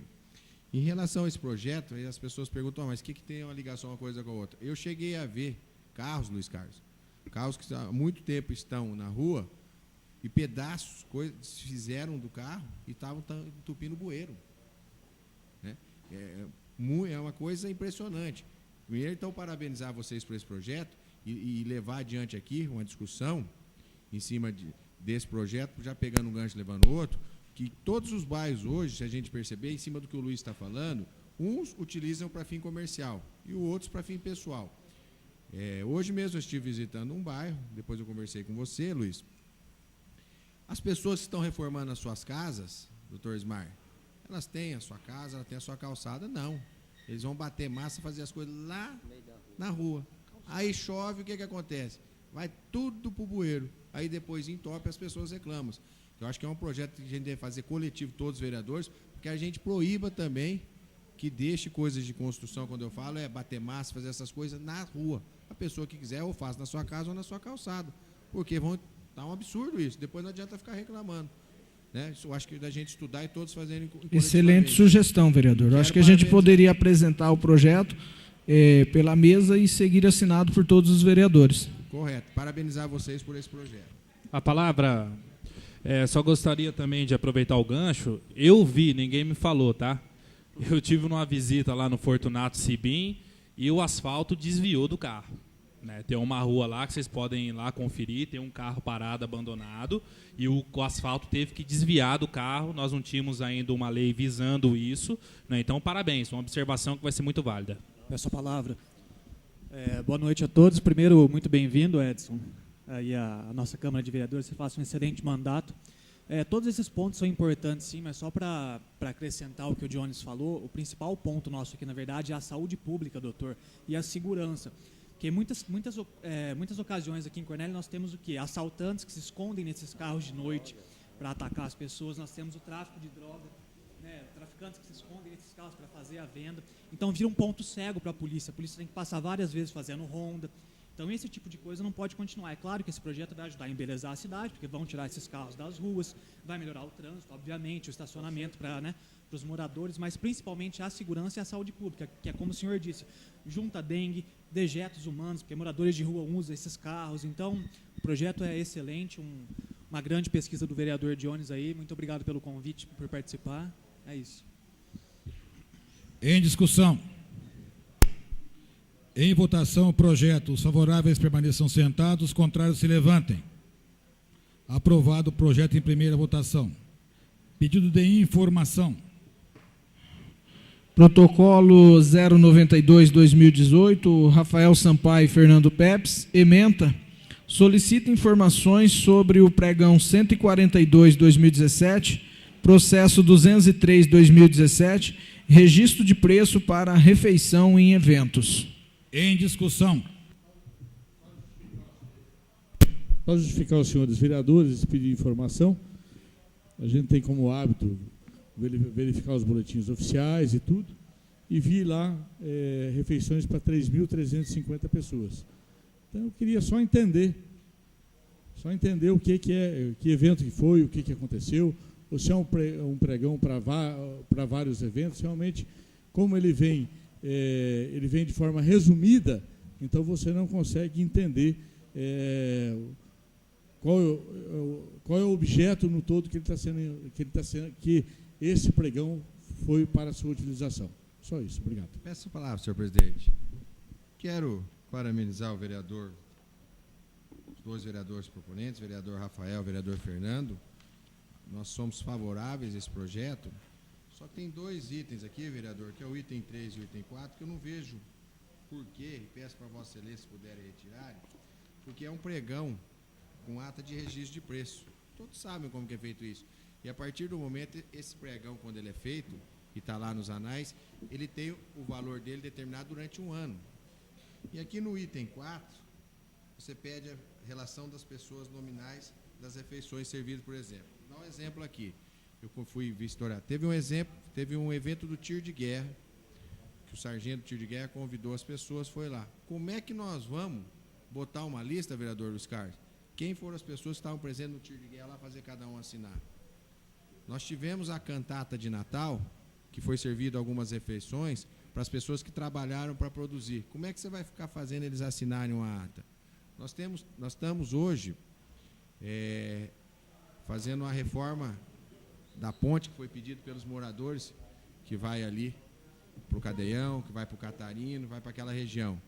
Em relação a esse projeto, aí as pessoas perguntam, mas o que tem uma ligação uma coisa com a outra? Eu cheguei a ver carros, Luiz Carlos, carros que há muito tempo estão na rua e pedaços, coisas se fizeram do carro e estavam entupindo bueiro. Né? É uma coisa impressionante. Primeiro, então, parabenizar vocês por esse projeto e levar adiante aqui uma discussão em cima desse projeto, já pegando um gancho e levando outro, que todos os bairros hoje, se a gente perceber, em cima do que o Luiz está falando, uns utilizam para fim comercial e outros para fim pessoal. Hoje mesmo eu estive visitando um bairro, depois eu conversei com você, Luiz. As pessoas que estão reformando as suas casas, doutor Ismar, elas têm a sua casa, elas têm a sua calçada? Não. Eles vão bater massa, fazer as coisas lá na rua. Aí chove, o que acontece? Vai tudo para o bueiro. Aí depois entope, as pessoas reclamam. Eu acho que é um projeto que a gente deve fazer coletivo, todos os vereadores, porque a gente proíba também que deixe coisas de construção, quando eu falo, bater massa, fazer essas coisas na rua. A pessoa que quiser, ou faz na sua casa ou na sua calçada. Porque tá um absurdo isso. Depois não adianta ficar reclamando. Né? Isso eu acho que da gente estudar e todos fazerem
Excelente sugestão, vereador. Eu acho que a gente poderia apresentar o projeto pela mesa e seguir assinado por todos os vereadores.
Correto. Parabenizar vocês por esse projeto.
A palavra... só gostaria também de aproveitar o gancho. Eu vi, ninguém me falou, tá? Eu tive uma visita lá no Fortunato Sibim e o asfalto desviou do carro. Né? Tem uma rua lá que vocês podem ir lá conferir, tem um carro parado, abandonado, e o asfalto teve que desviar do carro. Nós não tínhamos ainda uma lei visando isso. Né? Então, parabéns, uma observação que vai ser muito válida.
Peço a palavra. Boa noite a todos. Primeiro, muito bem-vindo, Edson. Aí a nossa Câmara de Vereadores, você faça um excelente mandato. Todos esses pontos são importantes, sim, mas só para acrescentar o que o Jones falou, o principal ponto nosso aqui, na verdade, é a saúde pública, doutor, e a segurança. Porque muitas ocasiões aqui em Cornélio nós temos o quê? Assaltantes que se escondem nesses carros de noite para atacar as pessoas, nós temos o tráfico de droga né, traficantes que se escondem nesses carros para fazer a venda. Então vira um ponto cego para a polícia tem que passar várias vezes fazendo ronda. Então esse tipo de coisa não pode continuar. É claro que esse projeto vai ajudar a embelezar a cidade, porque vão tirar esses carros das ruas, vai melhorar o trânsito, obviamente, o estacionamento para os moradores, mas principalmente a segurança e a saúde pública, que é como o senhor disse, junta dengue, dejetos humanos, porque moradores de rua usam esses carros. Então o projeto é excelente, uma grande pesquisa do vereador Dionis aí. Muito obrigado pelo convite, por participar. É isso.
Em discussão. Em votação, o projeto. Os favoráveis permaneçam sentados, os contrários se levantem. Aprovado o projeto em primeira votação. Pedido de informação.
Protocolo 092/2018, Rafael Sampaio e Fernando Pepes, ementa, solicita informações sobre o pregão 142/2017, processo 203/2017, registro de preço para refeição em eventos.
Em discussão.
Para justificar os senhores vereadores esse pedido de informação, a gente tem como hábito verificar os boletins oficiais e tudo, e vi lá refeições para 3.350 pessoas. Então eu queria só entender o que é, que evento que foi, o que aconteceu, ou se é um pregão para vários eventos. Realmente, como ele vem de forma resumida, então você não consegue entender qual é o objeto no todo que esse pregão foi para a sua utilização. Só isso, obrigado.
Peço a palavra, senhor presidente. Quero parabenizar o vereador, os dois vereadores proponentes, vereador Rafael e vereador Fernando. Nós somos favoráveis a esse projeto. Só tem dois itens aqui, vereador, que é o item 3 e o item 4, que eu não vejo porquê, e peço para Vossa Excelência se puderem retirar, porque é um pregão com ata de registro de preço. Todos sabem como que é feito isso. E a partir do momento, esse pregão, quando ele é feito, e está lá nos anais, ele tem o valor dele determinado durante um ano. E aqui no item 4, você pede a relação das pessoas nominais das refeições servidas, por exemplo. Vou dar um exemplo aqui. Eu fui vistoriado. Teve um evento do tiro de guerra, que o sargento do tiro de guerra convidou as pessoas, foi lá. Como é que nós vamos botar uma lista, vereador Luiz Carlos? Quem foram as pessoas que estavam presentes no tiro de guerra lá, fazer cada um assinar? Nós tivemos a cantata de Natal, que foi servido algumas refeições para as pessoas que trabalharam para produzir. Como é que você vai ficar fazendo eles assinarem uma ata? Nós estamos hoje fazendo uma reforma da ponte que foi pedido pelos moradores, que vai ali para o Cadeião, que vai para o Catarino, vai para aquela região.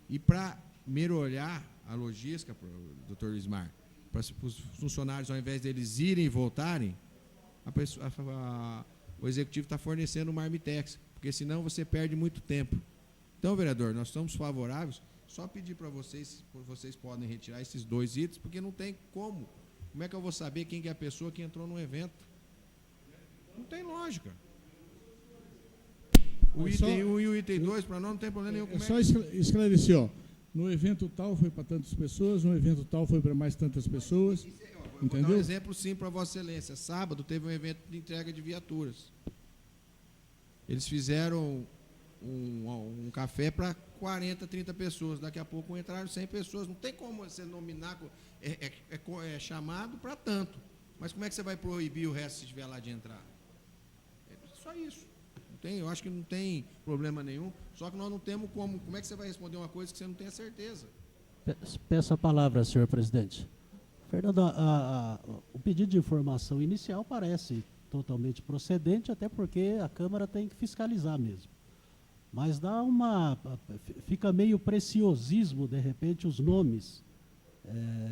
E para melhorar a logística, doutor Ismar, para os funcionários, ao invés deles irem e voltarem, o executivo está fornecendo o Marmitex, porque senão você perde muito tempo. Então, vereador, nós estamos favoráveis, só pedir para vocês podem retirar esses dois itens, porque não tem como. Como é que eu vou saber quem é a pessoa que entrou no evento? Não tem lógica. O item 1 e o item 2, para nós não tem problema nenhum.
Só esclarecer, ó. No evento tal foi para tantas pessoas, no evento tal foi para mais tantas pessoas. Entendeu?
Vou dar um exemplo sim para Vossa Excelência. Sábado teve um evento de entrega de viaturas. Eles fizeram um café para 40, 30 pessoas. Daqui a pouco entraram 100 pessoas. Não tem como você nominar, é chamado para tanto. Mas como é que você vai proibir o resto se estiver lá de entrar? É só isso. Eu acho que não tem problema nenhum. Só que nós não temos como. Como é que você vai responder uma coisa que você não tem a certeza?
Peço a palavra, senhor presidente. Fernando, o pedido de informação inicial parece totalmente procedente, até porque a Câmara tem que fiscalizar mesmo. Mas fica meio preciosismo, de repente, os nomes.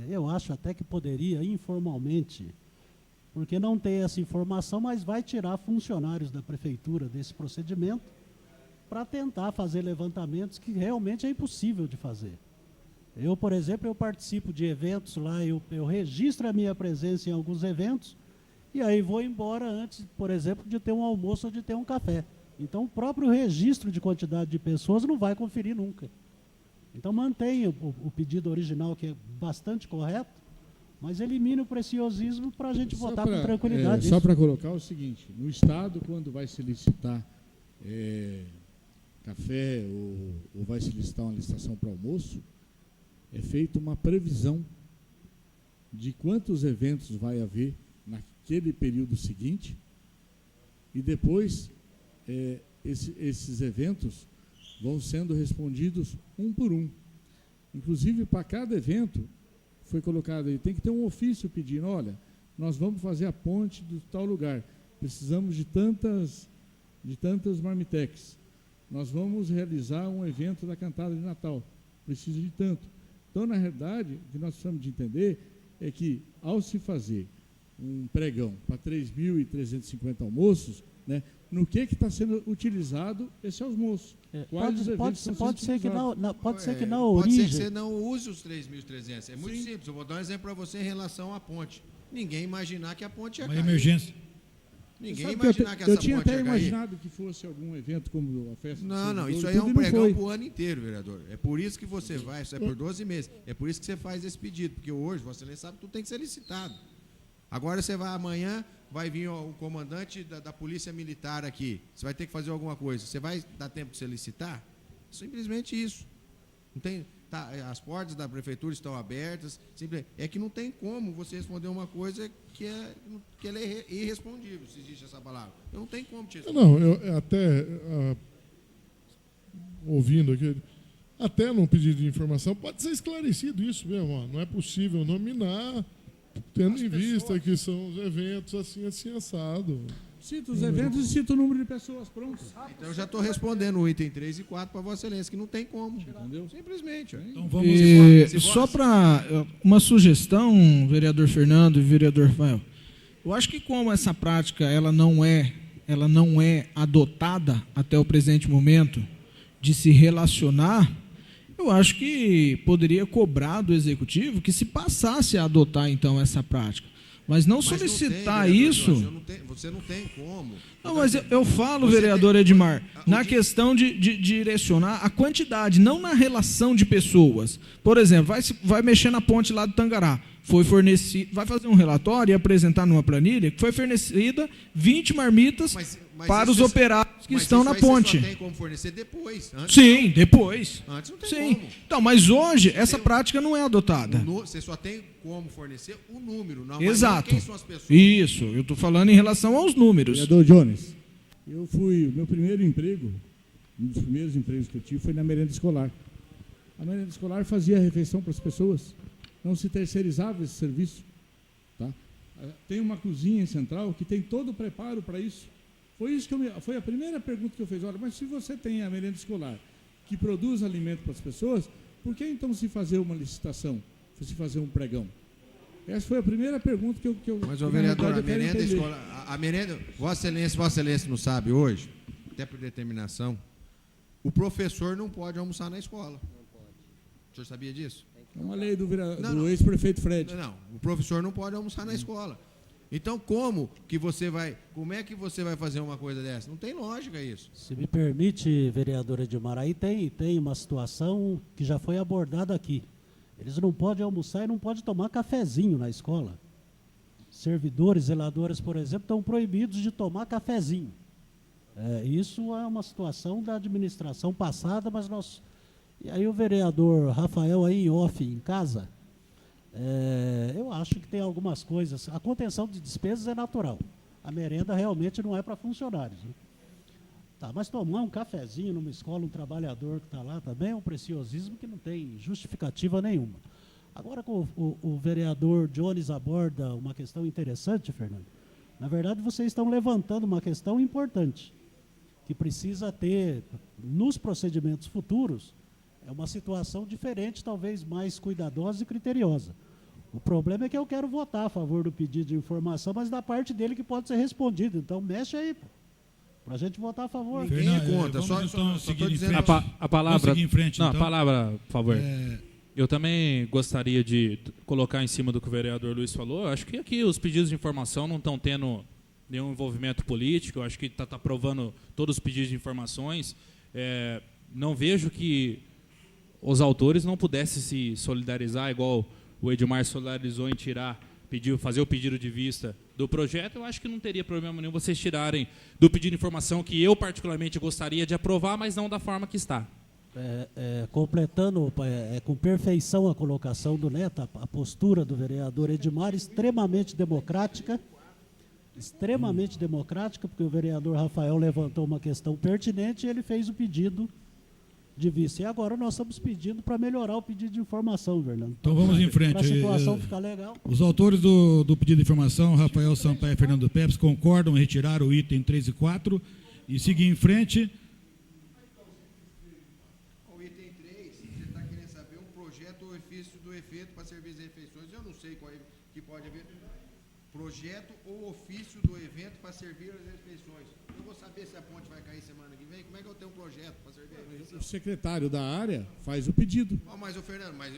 Eu acho até que poderia, informalmente, porque não tem essa informação, mas vai tirar funcionários da prefeitura desse procedimento para tentar fazer levantamentos que realmente é impossível de fazer. Eu, por exemplo, eu participo de eventos lá, eu registro a minha presença em alguns eventos e aí vou embora antes, por exemplo, de ter um almoço ou de ter um café. Então, o próprio registro de quantidade de pessoas não vai conferir nunca. Então, mantenha o pedido original, que é bastante correto, Mas elimine o preciosismo para a gente
Só
votar
pra-
com tranquilidade.
Só
isso.
para colocar o seguinte, no Estado, quando vai se licitar café ou vai se licitar uma licitação para almoço, é feita uma previsão de quantos eventos vai haver naquele período seguinte e depois esses eventos vão sendo respondidos um por um. Inclusive, para cada evento, foi colocado aí, tem que ter um ofício pedindo, olha, nós vamos fazer a ponte do tal lugar, precisamos de tantas marmitex, nós vamos realizar um evento da cantada de Natal, preciso de tanto. Então, na realidade, o que nós precisamos de entender é que, ao se fazer um pregão para 3.350 almoços, né, no que está sendo utilizado esse almoço? Quais os eventos estão
Pode
sendo
ser que
utilizados?
pode ser que na
Pode
origem...
ser que você não use os 3.300. É muito simples. Eu vou dar um exemplo para você em relação à ponte. Ninguém imaginar que a ponte ia
Uma
cair.
emergência.
Ninguém
Sabe
imaginar que essa
eu tinha
ponte
até
ia cair.
imaginado que fosse algum evento como a festa do
Não,
servidor
isso
e
aí é
tudo,
um
e não
pregão
foi.
para o ano inteiro, vereador. É por isso que você vai, isso é por 12 meses. É por isso que você faz esse pedido, porque hoje, Vossa Excelência sabe que tudo tem que ser licitado. Agora você vai amanhã, vai vir o comandante da Polícia Militar aqui. Você vai ter que fazer alguma coisa. Você vai dar tempo de você licitar? Simplesmente isso. Não tem, as portas da prefeitura estão abertas. É que não tem como você responder uma coisa que ela é irrespondível, se existe essa palavra. Eu não tenho como te responder.
Não, eu até ouvindo aqui, até num pedido de informação, pode ser esclarecido isso mesmo. Ó, não é possível nominar, tendo em vista que são os eventos assim assado.
Cita os eventos e cita o número de pessoas, pronto.
Então eu já estou respondendo o item 3 e 4 para Vossa Excelência, que não tem como. Entendeu? Simplesmente.
Então vamos...
Só para uma sugestão, vereador Fernando e vereador Rafael. Eu acho que como essa prática ela não é adotada até o presente momento de se relacionar, eu acho que poderia cobrar do executivo que se passasse a adotar então essa prática. Mas não solicitar isso.
Você não tem como.
Não, mas eu falo, vereador Edmar, na questão de direcionar a quantidade, não na relação de pessoas. Por exemplo, vai mexer na ponte lá do Tangará. Foi fornecido, vai fazer um relatório e apresentar numa planilha que foi fornecida 20 marmitas para os operários que estão na ponte.
Você só tem como fornecer depois.
Sim, depois.
Antes não tem
Sim.
como.
Então, mas hoje essa prática não é adotada.
Você só tem como fornecer o número, não
Exato.
quem são as pessoas.
Isso, eu estou falando em relação aos números.
Vereador Jones, o meu primeiro emprego, um dos primeiros empregos que eu tive foi na merenda escolar. A merenda escolar fazia a refeição para as pessoas, não se terceirizava esse serviço. Tá? Tem uma cozinha central que tem todo o preparo para isso. Foi a primeira pergunta que eu fiz. Olha, mas se você tem a merenda escolar que produz alimento para as pessoas, por que então se fazer uma licitação, se fazer um pregão? Essa foi a primeira pergunta que eu
Mas, ô vereador, a merenda escolar, a merenda, Vossa Excelência não sabe hoje, até por determinação, o professor não pode almoçar na escola. Não pode. O senhor sabia disso?
É uma lei do ex-prefeito Fred.
Não, o professor não pode almoçar na escola. Então, como é que você vai fazer uma coisa dessa? Não tem lógica isso.
Se me permite, vereador Edmar, aí tem uma situação que já foi abordada aqui. Eles não podem almoçar e não podem tomar cafezinho na escola. Servidores, zeladores, por exemplo, estão proibidos de tomar cafezinho. Isso é uma situação da administração passada, mas nós... E aí o vereador Rafael aí em off, em casa, eu acho que tem algumas coisas. A contenção de despesas é natural. A merenda realmente não é para funcionários. Né? Tá, mas tomar um cafezinho numa escola, um trabalhador que está lá também é um preciosismo que não tem justificativa nenhuma. Agora, o vereador Jones aborda uma questão interessante, Fernando. Na verdade, vocês estão levantando uma questão importante, que precisa ter, nos procedimentos futuros, uma situação diferente, talvez mais cuidadosa e criteriosa. O problema é que eu quero votar a favor do pedido de informação, mas da parte dele que pode ser respondido. Então, mexe aí, para a gente votar a favor.
Ninguém é contra, só estou dizendo...
A palavra...
Vamos seguir em frente,
não,
então.
a palavra, por favor. Eu também gostaria de colocar em cima do que o vereador Luiz falou. Eu acho que aqui os pedidos de informação não estão tendo nenhum envolvimento político. Eu acho que está aprovando todos os pedidos de informações. Não vejo que os autores não pudessem se solidarizar, igual o Edmar solidarizou em tirar, fazer o pedido de vista do projeto, eu acho que não teria problema nenhum vocês tirarem do pedido de informação que eu particularmente gostaria de aprovar, mas não da forma que está.
Completando com perfeição a colocação do Neto, a postura do vereador Edmar extremamente democrática, porque o vereador Rafael levantou uma questão pertinente e ele fez o pedido de vista. E agora nós estamos pedindo para melhorar o pedido de informação, Fernando.
Então vamos em frente.
Para a situação ficar legal.
Os autores do pedido de informação, Rafael Sampaio e Fernando Peps, concordam em retirar o item 3 e 4 e seguir em frente.
O item 3, você está querendo saber um projeto ou ofício do efeito para servir as refeições. Eu não sei qual é que pode haver. Projeto ou ofício do evento para servir as refeições. Eu vou saber se a ponte vai cair semana que vem. Como é que eu tenho um projeto para servir a refeição?
O secretário da área faz o pedido.
Mas o Fernando, mas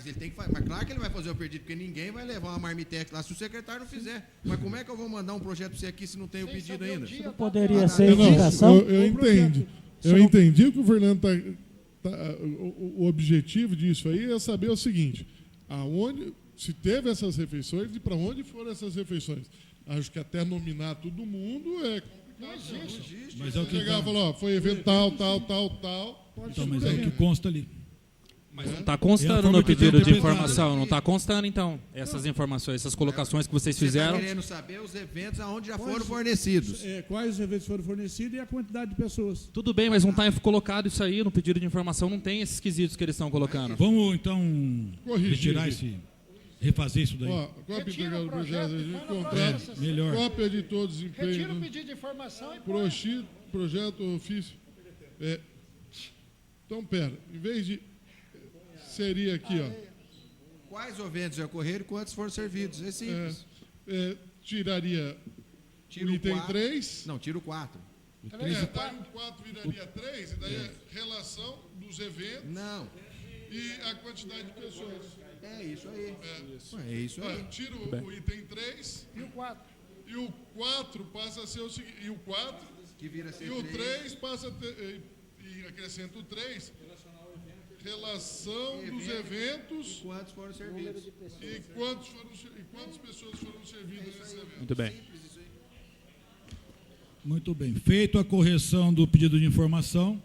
ele tem que fazer. Mas claro que ele vai fazer o pedido, porque ninguém vai levar uma marmitex lá se o secretário não fizer. Mas como é que eu vou mandar um projeto para você aqui se não tem o pedido ainda?
Isso não poderia ser indicação?
Eu entendi. Eu entendi o que o Fernando o objetivo disso aí é saber o seguinte: se teve essas refeições e para onde foram essas refeições. Acho que até nominar todo mundo é complicado.
Não existe.
Mas é o que
chegar e falar, foi evento tal.
Então, mas é o que consta ali.
Mas não está constando no pedido de informação, não está constando, então, essas informações, essas colocações que vocês fizeram.
Você está querendo saber os eventos aonde já foram fornecidos.
Quais os eventos foram fornecidos e a quantidade de pessoas.
Tudo bem, mas não está colocado isso aí no pedido de informação, não tem esses quesitos que eles estão colocando.
Vamos, então, retirar refazer isso daí.
Cópia do projeto, contrato,
melhor.
Cópia de todos os empenhos.
Retira o pedido de informação e
projeto, ofício. Então, pera, em vez de... Seria aqui, ó.
Quais eventos já ocorreram e quantos foram servidos? É simples.
Tira o item 3.
Não, tira o 4.
Daí o 4 viraria 3, e daí a relação dos eventos.
Não.
E a quantidade de pessoas.
É isso aí. É isso aí.
Tira o item 3.
E o 4.
E o 4 passa a ser o seguinte. E o 4.
Que vira a ser
e o 3 passa a ter. E acrescenta o 3. Relação dos eventos.
E quantos foram servidos.
E quantas pessoas foram servidas nesse evento.
Muito bem.
Muito bem. Feito a correção do pedido de informação,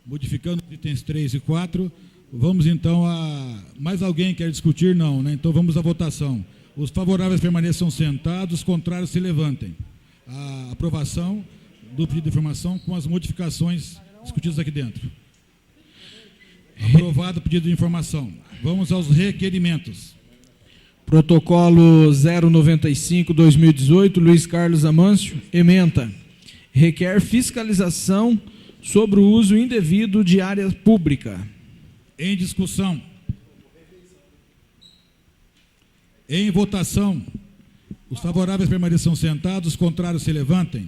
modificando os itens 3 e 4, vamos então a... Mais alguém quer discutir? Não, né? Então vamos à votação. Os favoráveis permaneçam sentados, os contrários se levantem. A aprovação do pedido de informação com as modificações discutidas aqui dentro. Aprovado o pedido de informação. Vamos aos requerimentos.
Protocolo 095/2018, Luiz Carlos Amâncio, ementa. Requer fiscalização sobre o uso indevido de área pública.
Em discussão. Em votação. Os favoráveis permaneçam sentados, os contrários se levantem.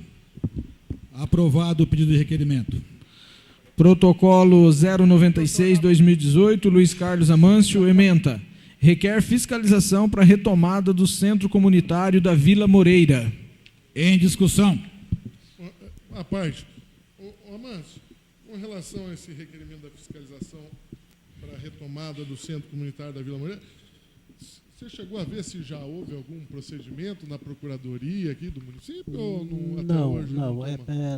Aprovado o pedido de requerimento.
Protocolo 096/2018, Luiz Carlos Amâncio, ementa. Requer fiscalização para retomada do centro comunitário da Vila Moreira.
Em discussão.
A parte. Amâncio, com relação a esse requerimento da fiscalização para a retomada do centro comunitário da Vila Moreira, você chegou a ver se já houve algum procedimento na procuradoria aqui do município? Ou não,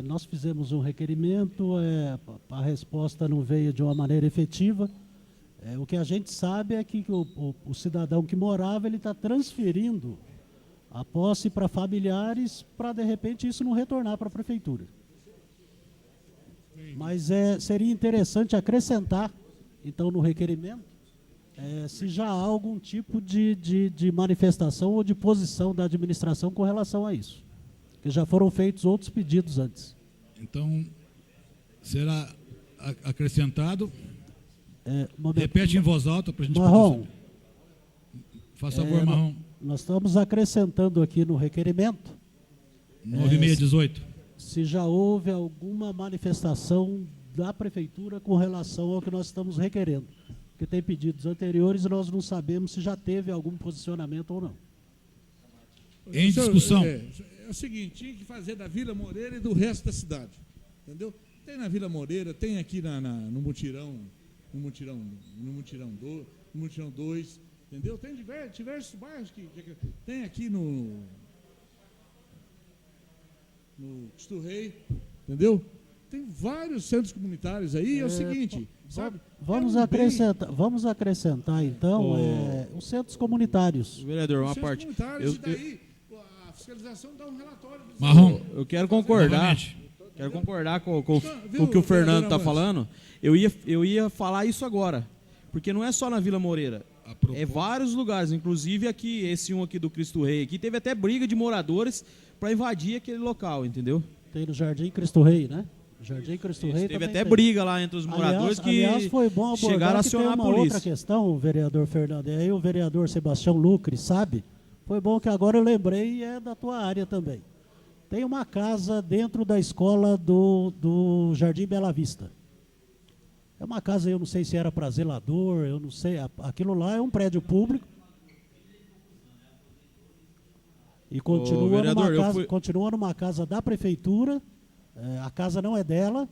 nós fizemos um requerimento, a resposta não veio de uma maneira efetiva. O que a gente sabe é que o cidadão que morava, ele está transferindo a posse para familiares para, de repente, isso não retornar para a prefeitura. Mas seria interessante acrescentar, então, no requerimento, se já há algum tipo de manifestação ou de posição da administração com relação a isso. Porque já foram feitos outros pedidos antes.
Então, será acrescentado. Repete em voz alta para a gente
Marrom.
Faça favor, Marrom.
Nós estamos acrescentando aqui no requerimento.
9618.
Se já houve alguma manifestação da prefeitura com relação ao que nós estamos requerendo. Porque tem pedidos anteriores e nós não sabemos se já teve algum posicionamento ou não.
Em discussão.
É o seguinte, tinha que fazer da Vila Moreira e do resto da cidade. Entendeu? Tem na Vila Moreira, tem aqui no Mutirão 2, Entendeu? Tem diversos bairros que tem aqui no Cristo Rei, entendeu? Tem vários centros comunitários aí, é o seguinte, sabe?
Vamos acrescentar então, os centros comunitários.
Vereador, uma
Centros
parte.
comunitários, e daí a fiscalização dá um relatório.
Marrom, eu quero concordar. Quero concordar com o que o Fernando está falando. Eu ia falar isso agora. Porque não é só na Vila Moreira. É vários lugares, inclusive aqui, esse um aqui do Cristo Rei. Aqui teve até briga de moradores para invadir aquele local, entendeu?
Tem no Jardim Cristo Rei, né? Jardim Cristo Rei
teve até briga lá entre os moradores
aliás, foi bom
chegaram a acionar
tem uma
a polícia.
outra questão, vereador Fernando, e aí o vereador Sebastião Lucre sabe, foi bom que agora eu lembrei e é da tua área também. Tem uma casa dentro da escola do Jardim Bela Vista. É uma casa, eu não sei se era para zelador, eu não sei, aquilo lá é um prédio público. E continua numa casa da prefeitura, a casa não é dela,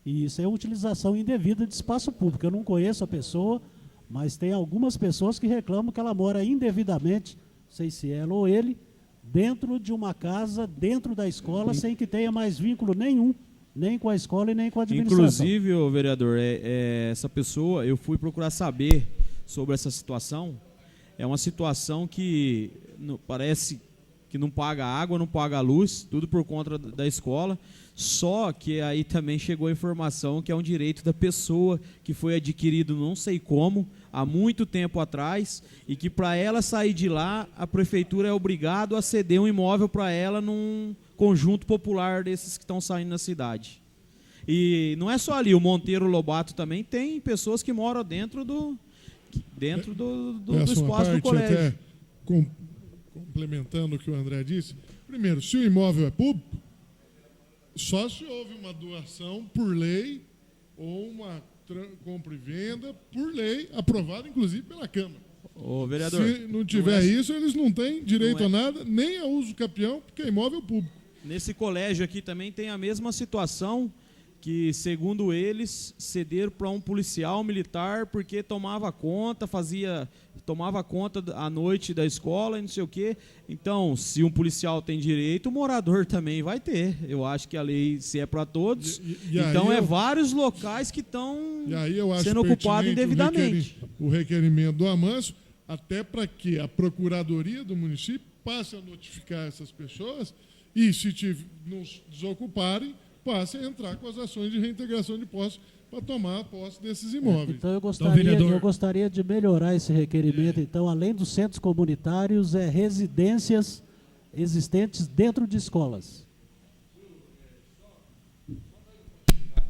e isso é utilização indevida de espaço público. Eu não conheço a pessoa, mas tem algumas pessoas que reclamam que ela mora indevidamente, não sei se ela ou ele, dentro de uma casa, dentro da escola, sem que tenha mais vínculo nenhum, nem com a escola e nem com a administração.
Inclusive, vereador, essa pessoa, eu fui procurar saber sobre essa situação. É uma situação que parece que não paga água, não paga luz, tudo por conta da escola. Só que aí também chegou a informação que é um direito da pessoa que foi adquirido não sei como, há muito tempo atrás, e que para ela sair de lá, a prefeitura é obrigada a ceder um imóvel para ela num conjunto popular desses que estão saindo na cidade. E não é só ali, o Monteiro Lobato também tem pessoas que moram dentro do espaço do colégio.
Até complementando o que o André disse, primeiro, se o imóvel é público, só se houve uma doação por lei ou uma compra e venda por lei, aprovada inclusive pela Câmara.
Vereador,
se não tiver isso, eles não têm direito a nada, nem a uso capião, porque é imóvel público.
Nesse colégio aqui também tem a mesma situação, que, segundo eles, cederam para um policial militar porque tomava conta à noite da escola e não sei o quê. Então, se um policial tem direito, o morador também vai ter. Eu acho que a lei, se é para todos, então vários locais que estão sendo ocupados indevidamente.
O requerimento do Amâncio, até para que a Procuradoria do município passe a notificar essas pessoas e, se não desocuparem, passe a entrar com as ações de reintegração de posse para tomar a posse desses imóveis.
Então eu gostaria de melhorar esse requerimento. Então, além dos centros comunitários, residências existentes dentro de escolas.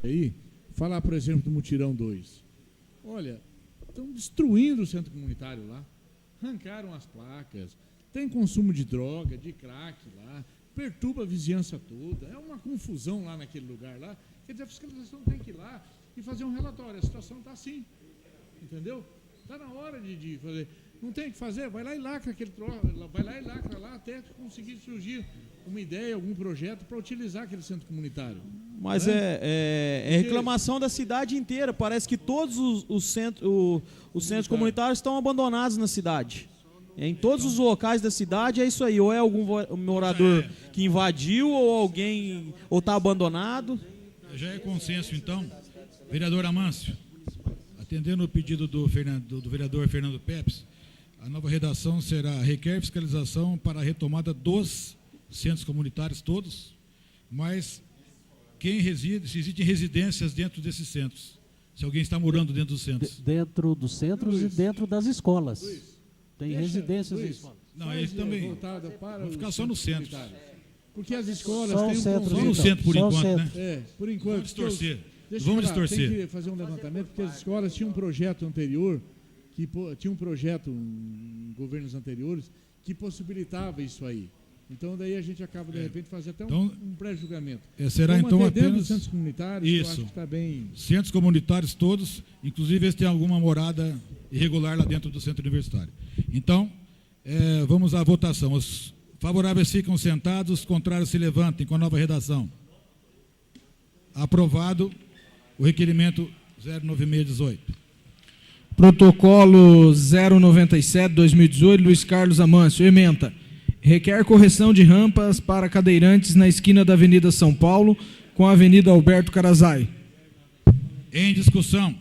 Aí, falar, por exemplo, do Mutirão 2. Olha, estão destruindo o centro comunitário lá. Arrancaram as placas. Tem consumo de droga, de crack lá. Perturba a vizinhança toda, é uma confusão lá naquele lugar lá. Quer dizer, a fiscalização tem que ir lá e fazer um relatório. A situação está assim, entendeu? Está na hora de fazer. Não tem o que fazer, vai lá e lacra aquele troço, vai lá e lacra lá até conseguir surgir uma ideia, algum projeto para utilizar aquele centro comunitário.
Mas é reclamação da cidade inteira. Parece que todos os centros comunitários estão abandonados na cidade. Em todos os locais da cidade é isso aí, ou é algum morador que invadiu, ou alguém, ou está abandonado.
Já é consenso, então. Vereador Amâncio, atendendo o pedido do vereador Fernando Pepes, a nova redação será: requer fiscalização para a retomada dos centros comunitários todos, mas quem reside, se existem residências dentro desses centros, se alguém está morando dentro dos centros.
Dentro dos centros e dentro das escolas. Tem residências em escolas.
Não, eles também vão ficar só no centro.
Porque as escolas
só
têm
só no centro, por enquanto, né?
Por enquanto.
Vamos distorcer.
Vamos distorcer. Tem que fazer um levantamento, porque as escolas tinham um projeto anterior, em governos anteriores, que possibilitava isso aí. Então, daí a gente acaba, de repente, fazendo até um pré-julgamento.
Será então apenas
dos centros comunitários,
isso.
Eu acho que está bem.
Centros comunitários todos, inclusive eles têm alguma morada irregular lá dentro do centro universitário. Então, vamos à votação. Os favoráveis ficam sentados, os contrários se levantem com a nova redação. Aprovado o requerimento 09618.
Protocolo 097/2018, Luiz Carlos Amâncio, ementa. Requer correção de rampas para cadeirantes na esquina da Avenida São Paulo com a Avenida Alberto Carazai.
Em discussão.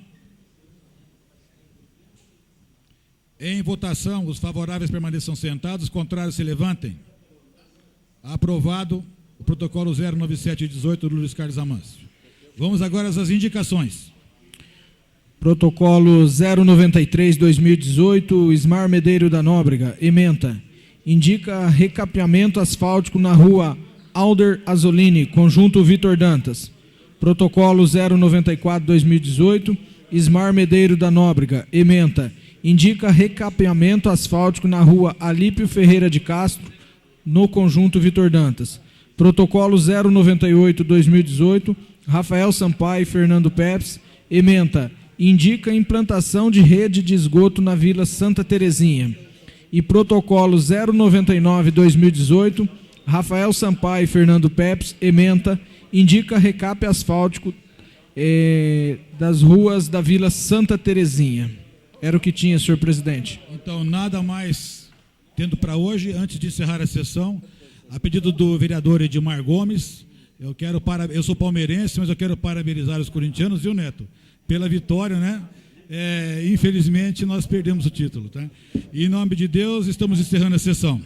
Em votação, os favoráveis permaneçam sentados, os contrários se levantem. Aprovado o protocolo 097/18 do Luiz Carlos Amâncio. Vamos agora às indicações.
Protocolo 093/2018, Ismar Medeiro da Nóbrega, ementa. Indica recapeamento asfáltico na rua Alder Azzolini, conjunto Vitor Dantas. Protocolo 094/2018, Ismar Medeiro da Nóbrega, ementa. Indica recapeamento asfáltico na rua Alípio Ferreira de Castro, no conjunto Vitor Dantas. Protocolo 098/2018, Rafael Sampaio e Fernando Pepes, ementa. Indica implantação de rede de esgoto na Vila Santa Terezinha. E protocolo 099/2018, Rafael Sampaio e Fernando Pepes, ementa. Indica recape asfáltico das ruas da Vila Santa Terezinha. Era o que tinha, senhor presidente.
Então, nada mais tendo para hoje. Antes de encerrar a sessão, a pedido do vereador Edmar Gomes, eu sou palmeirense, mas eu quero parabenizar os corintianos, viu, Neto? Pela vitória, né? Infelizmente, nós perdemos o título, tá? E, em nome de Deus, estamos encerrando a sessão.